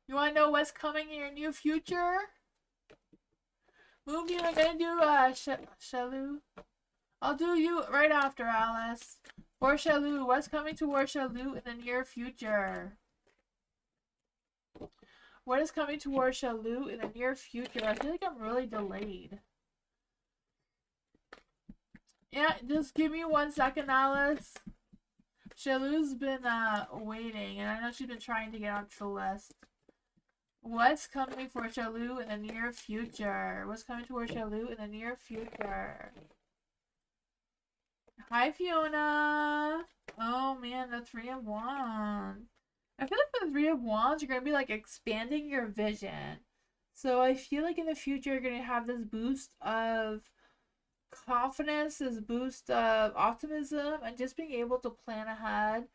You want to know what's coming in your new future? Move you are going to do, Shalou? I'll do you right after, Alice. For Shalou, what's coming towards Shalou in the near future? What is coming towards Shalou in the near future? I feel like I'm really delayed. Yeah, just give me 1 second, Alice. Shalou's been waiting, and I know she's been trying to get onto the list. What's coming for Shalou in the near future? What's coming towards Shalou in the near future? Hi, Fiona. Oh man, the Three of Wands. I feel like with the Three of Wands, you're going to be like expanding your vision. So I feel like in the future, you're going to have this boost of confidence, this boost of optimism, and just being able to plan ahead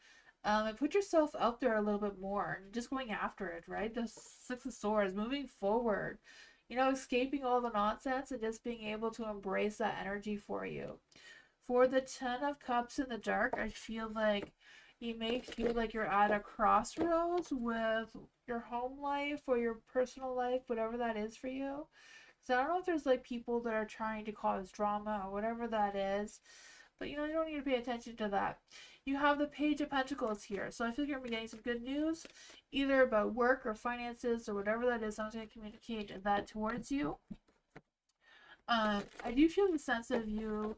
and put yourself out there a little bit more and just going after it, right? The Six of Swords, moving forward, escaping all the nonsense and just being able to embrace that energy for you. For the Ten of Cups in the dark, I feel like you may feel like you're at a crossroads with your home life or your personal life, whatever that is for you. So I don't know if there's like people that are trying to cause drama or whatever that is, but you don't need to pay attention to that. You have the Page of Pentacles here, so I feel like you're gonna be getting some good news, either about work or finances or whatever that is. I'm going to communicate that towards you. I do feel the sense of you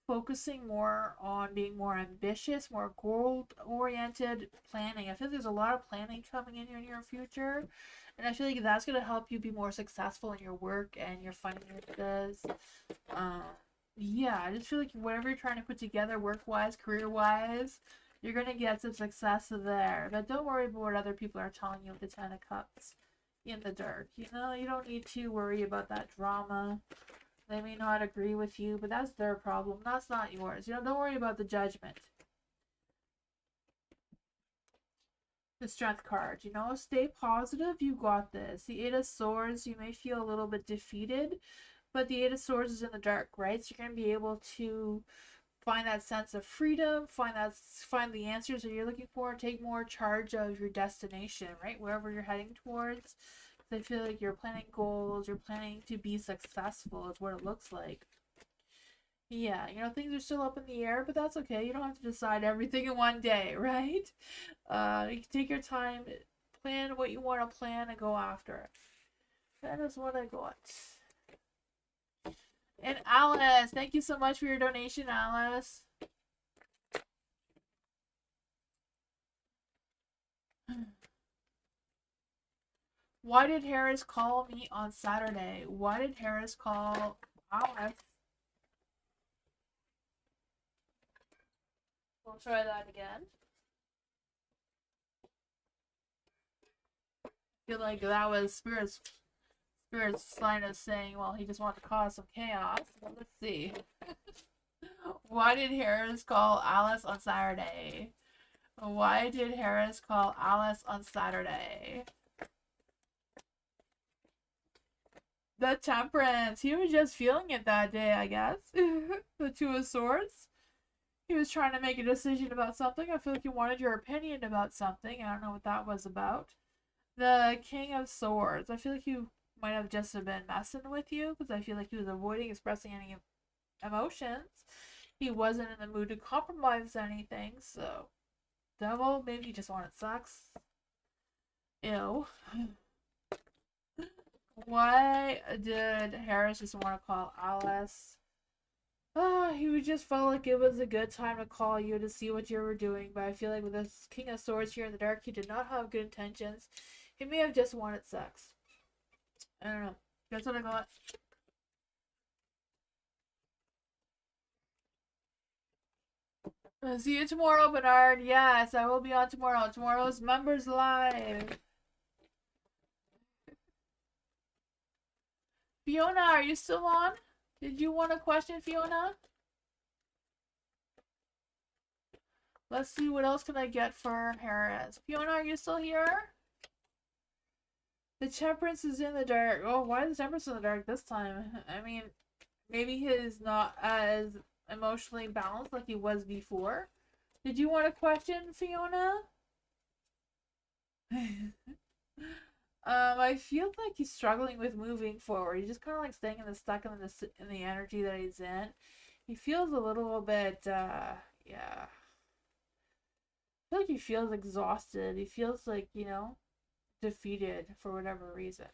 focusing more on being more ambitious, more goal-oriented planning. I feel like there's a lot of planning coming in your near future, and I feel like that's going to help you be more successful in your work and your finances. Yeah, I just feel like whatever you're trying to put together work-wise, career-wise, you're going to get some success there. But don't worry about what other people are telling you with the Ten of Cups in the dark. You don't need to worry about that drama. They may not agree with you, but that's their problem. That's not yours. Don't worry about the judgment. The Strength card, stay positive. You got this. The Eight of Swords, you may feel a little bit defeated, but the Eight of Swords is in the dark, right? So you're going to be able to find that sense of freedom, find the answers that you're looking for, take more charge of your destination, right? Wherever you're heading towards. I feel like you're planning goals, you're planning to be successful is what it looks like. Yeah, things are still up in the air, but that's okay. You don't have to decide everything in one day, right? You can take your time, plan what you want to plan, and go after it. That is what I got. And Alice, thank you so much for your donation, Alice. Why did Harris call me on Saturday? Why did Harris call Alice? We'll try that again. I feel like that was Spirit's Spirit's sign is saying, well, he just wanted to cause some chaos. But let's see. Why did Harris call Alice on Saturday? Why did Harris call Alice on Saturday? The Temperance. He was just feeling it that day, I guess. The Two of Swords. He was trying to make a decision about something. I feel like he wanted your opinion about something. I don't know what that was about. The King of Swords. I feel like he might have just been messing with you because I feel like he was avoiding expressing any emotions. He wasn't in the mood to compromise anything, so Devil, maybe he just wanted sex. Ew. Why did Harris just want to call Alice? He would just felt like it was a good time to call you to see what you were doing, but I feel like with this King of Swords here in the dark, he did not have good intentions. He may have just wanted sex. I don't know. That's what I got. I'll see you tomorrow, Bernard. Yes, I will be on tomorrow. Tomorrow's Members Live. Fiona, are you still on? Did you want a question, Fiona? Let's see, what else can I get for Harris? Fiona, are you still here? The Temperance is in the dark. Oh, why is the Temperance in the dark this time? I mean, maybe he's not as emotionally balanced like he was before. Did you want a question, Fiona? I feel like he's struggling with moving forward. He's just kind of like staying stuck in the energy that he's in. He feels a little bit, yeah. I feel like he feels exhausted. He feels like, defeated for whatever reason.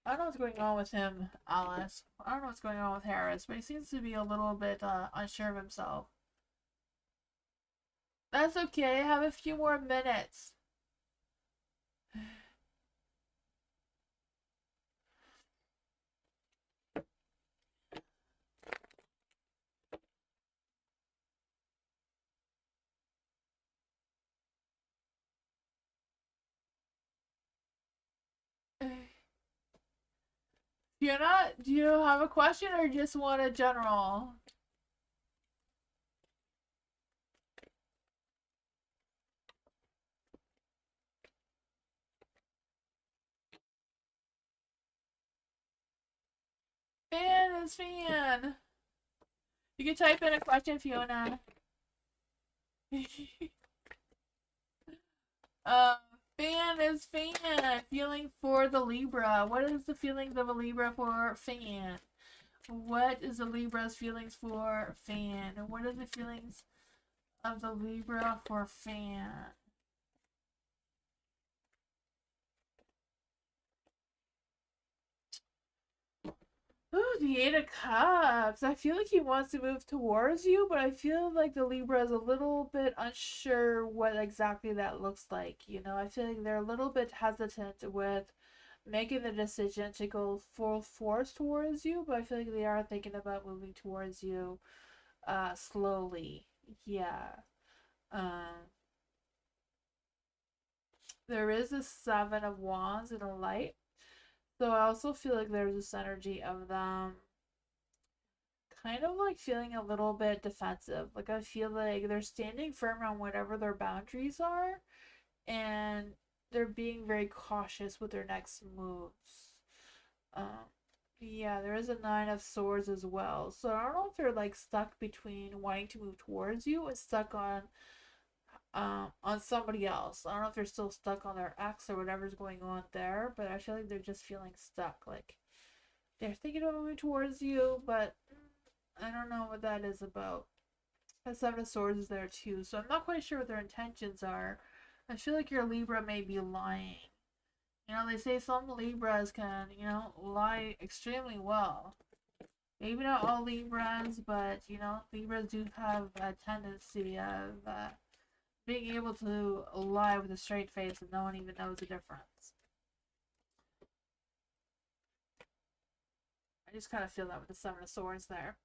I don't know what's going on with him, Alice. I don't know what's going on with Harris, but he seems to be a little bit unsure of himself. That's okay. I have a few more minutes. Fiona, do you have a question or just want a general? Fan is fan. You can type in a question, Fiona. Fan is fan. Feeling for the Libra. What is the feelings of a Libra for fan? What is the Libra's feelings for fan? What are the feelings of the Libra for fan? Ooh, the Eight of Cups. I feel like he wants to move towards you, but I feel like the Libra is a little bit unsure what exactly that looks like. I feel like they're a little bit hesitant with making the decision to go full force towards you, but I feel like they are thinking about moving towards you slowly. Yeah. Um, there is a Seven of Wands in a light. So I also feel like there's this energy of them kind of like feeling a little bit defensive. Like I feel like they're standing firm on whatever their boundaries are and they're being very cautious with their next moves. Um yeah, there is a Nine of Swords as well. So I don't know if they're like stuck between wanting to move towards you and stuck on somebody else. I don't know if they're still stuck on their ex or whatever's going on there, but I feel like they're just feeling stuck. Like they're thinking about moving towards you, but I don't know what that is about. The Seven of Swords is there too, so I'm not quite sure what their intentions are. I feel like your Libra may be lying. They say some Libras can, lie extremely well. Maybe not all Libras, but, Libras do have a tendency of being able to lie with a straight face and no one even knows the difference. I just kind of feel that with the Seven of Swords there.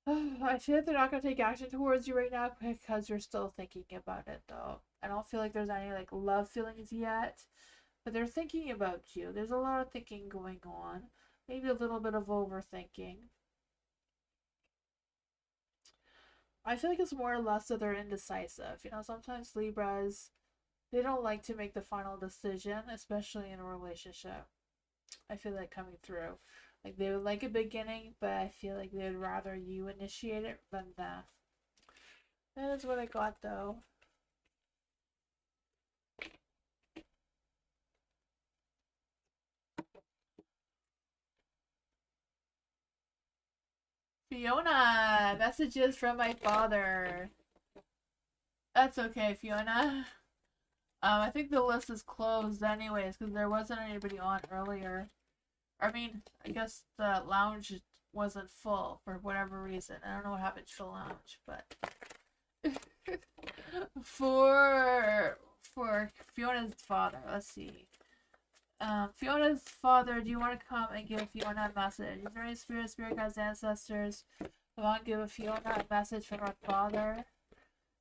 I feel like they're not going to take action towards you right now because you're still thinking about it, though. I don't feel like there's any, like, love feelings yet. but they're thinking about you. There's a lot of thinking going on, maybe a little bit of overthinking. I feel like it's more or less that they're indecisive. Sometimes Libras, they don't like to make the final decision, especially in a relationship. I feel like coming through. Like they would like a beginning, but I feel like they would rather you initiate it than them. That is what I got though. Fiona! Messages from my father. That's okay, Fiona. I think the list is closed anyways, because there wasn't anybody on earlier. I mean, I guess the lounge wasn't full for whatever reason. I don't know what happened to the lounge, but for Fiona's father, let's see. Fiona's father, do you want to come and give Fiona a message? Is there any spirit guides, ancestors who want to give Fiona a message from her father?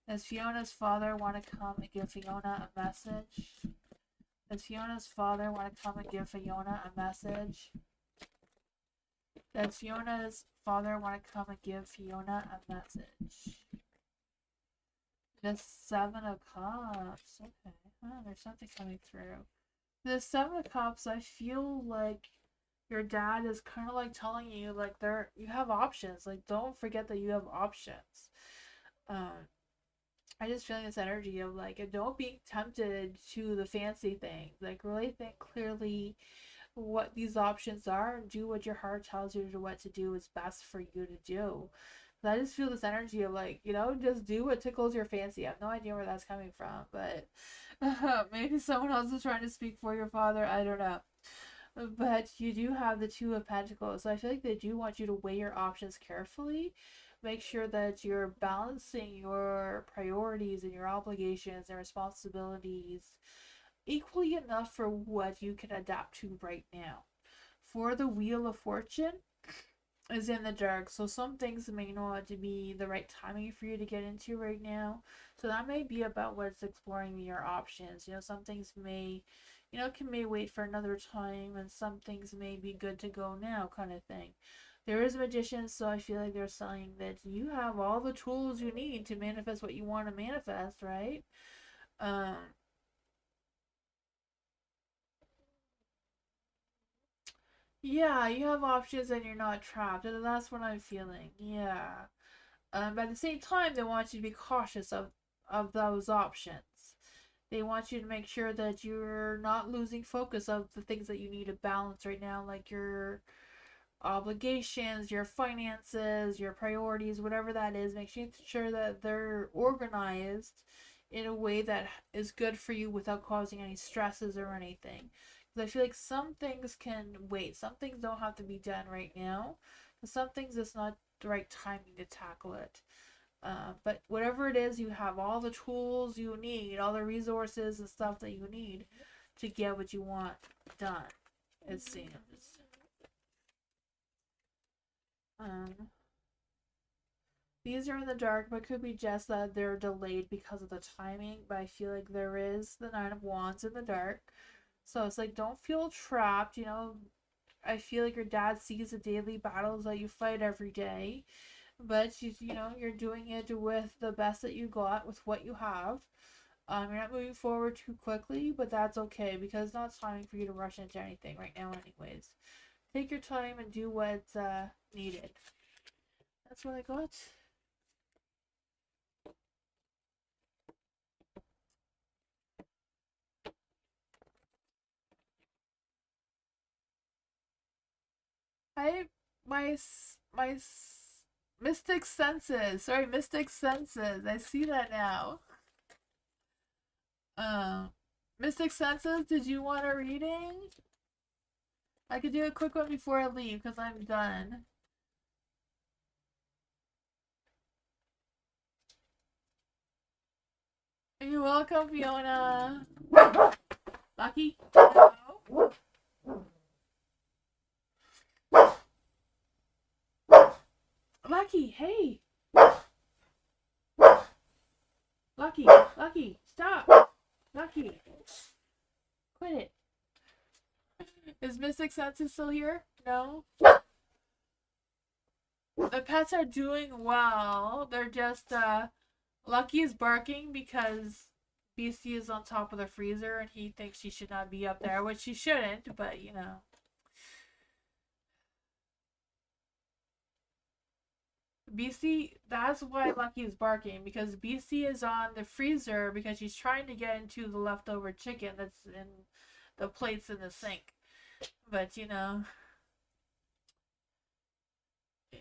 Does Fiona's father want to come and give Fiona a message? Does Fiona's father want to come and give Fiona a message? Does Fiona's father want to come and give Fiona a message? The 7 of Cups. Okay. There's something coming through. The 7 of Cups, I feel like your dad is kind of like telling you, like, you have options. Like, don't forget that you have options. I just feel this energy of, like, don't be tempted to the fancy things. Like, really think clearly what these options are and do what your heart tells you what to do is best for you to do. I just feel this energy of, like, just do what tickles your fancy. I have no idea where that's coming from, but maybe someone else is trying to speak for your father. I don't know. But you do have the 2 of Pentacles, so I feel like they do want you to weigh your options carefully. Make sure that you're balancing your priorities and your obligations and responsibilities equally enough for what you can adapt to right now. For the Wheel of Fortune is in the dark, so some things may not be the right timing for you to get into right now. So that may be about what's exploring your options. Some things may wait for another time, and some things may be good to go now, kind of thing. There is magicians, so I feel like they're saying that you have all the tools you need to manifest what you want to manifest, right? Yeah, you have options and you're not trapped. And that's what I'm feeling. Yeah. But at the same time, they want you to be cautious of those options. They want you to make sure that you're not losing focus of the things that you need to balance right now, like your obligations, your finances, your priorities, whatever that is. Make sure that they're organized in a way that is good for you without causing any stresses or anything. Because I feel like some things can wait. Some things don't have to be done right now. Some things it's not the right timing to tackle it. But whatever it is, you have all the tools you need, all the resources and stuff that you need to get what you want done, it seems. These are in the dark, but could be just that they're delayed because of the timing. But I feel like there is the 9 of Wands in the dark. So it's like, don't feel trapped, I feel like your dad sees the daily battles that you fight every day. But you're doing it with the best that you got, with what you have. You're not moving forward too quickly, but that's okay, because it's not timing for you to rush into anything right now anyways. Take your time and do what's needed. That's what I got. My mystic senses. Sorry, mystic senses. I see that now. Mystic senses. Did you want a reading? I could do a quick one before I leave because I'm done. You're welcome, Fiona. Lucky. Hello? Lucky, hey. Lucky, stop. Lucky. Quit it. the Sixth Sense is still here? No? The pets are doing well. They're just, Lucky is barking because BC is on top of the freezer and he thinks she should not be up there, which she shouldn't, but you know. BC, that's why Lucky is barking, because BC is on the freezer because she's trying to get into the leftover chicken that's in the plates in the sink. But, you know. Yeah.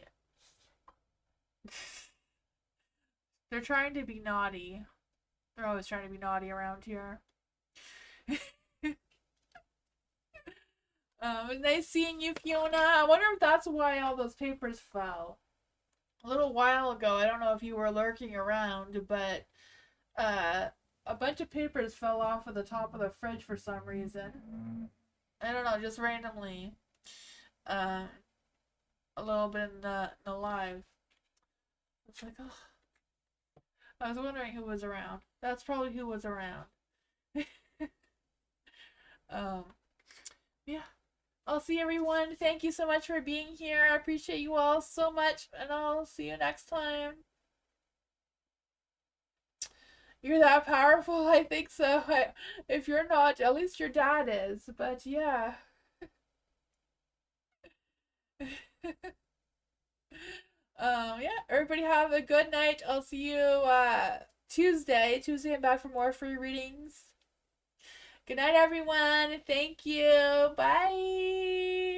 They're trying to be naughty. They're always trying to be naughty around here. Nice seeing you, Fiona. I wonder if that's why all those papers fell. A little while ago, I don't know if you were lurking around, but a bunch of papers fell off of the top of the fridge for some reason. I don't know, just randomly. A little bit in the live. It's like, oh. I was wondering who was around. That's probably who was around. Yeah. I'll see everyone. Thank you so much for being here. I appreciate you all so much, and I'll see you next time. You're that powerful? I think so. If you're not, at least your dad is. But yeah. Yeah, everybody have a good night. I'll see you Tuesday. I'm back for more free readings. Good night, everyone. Thank you. Bye.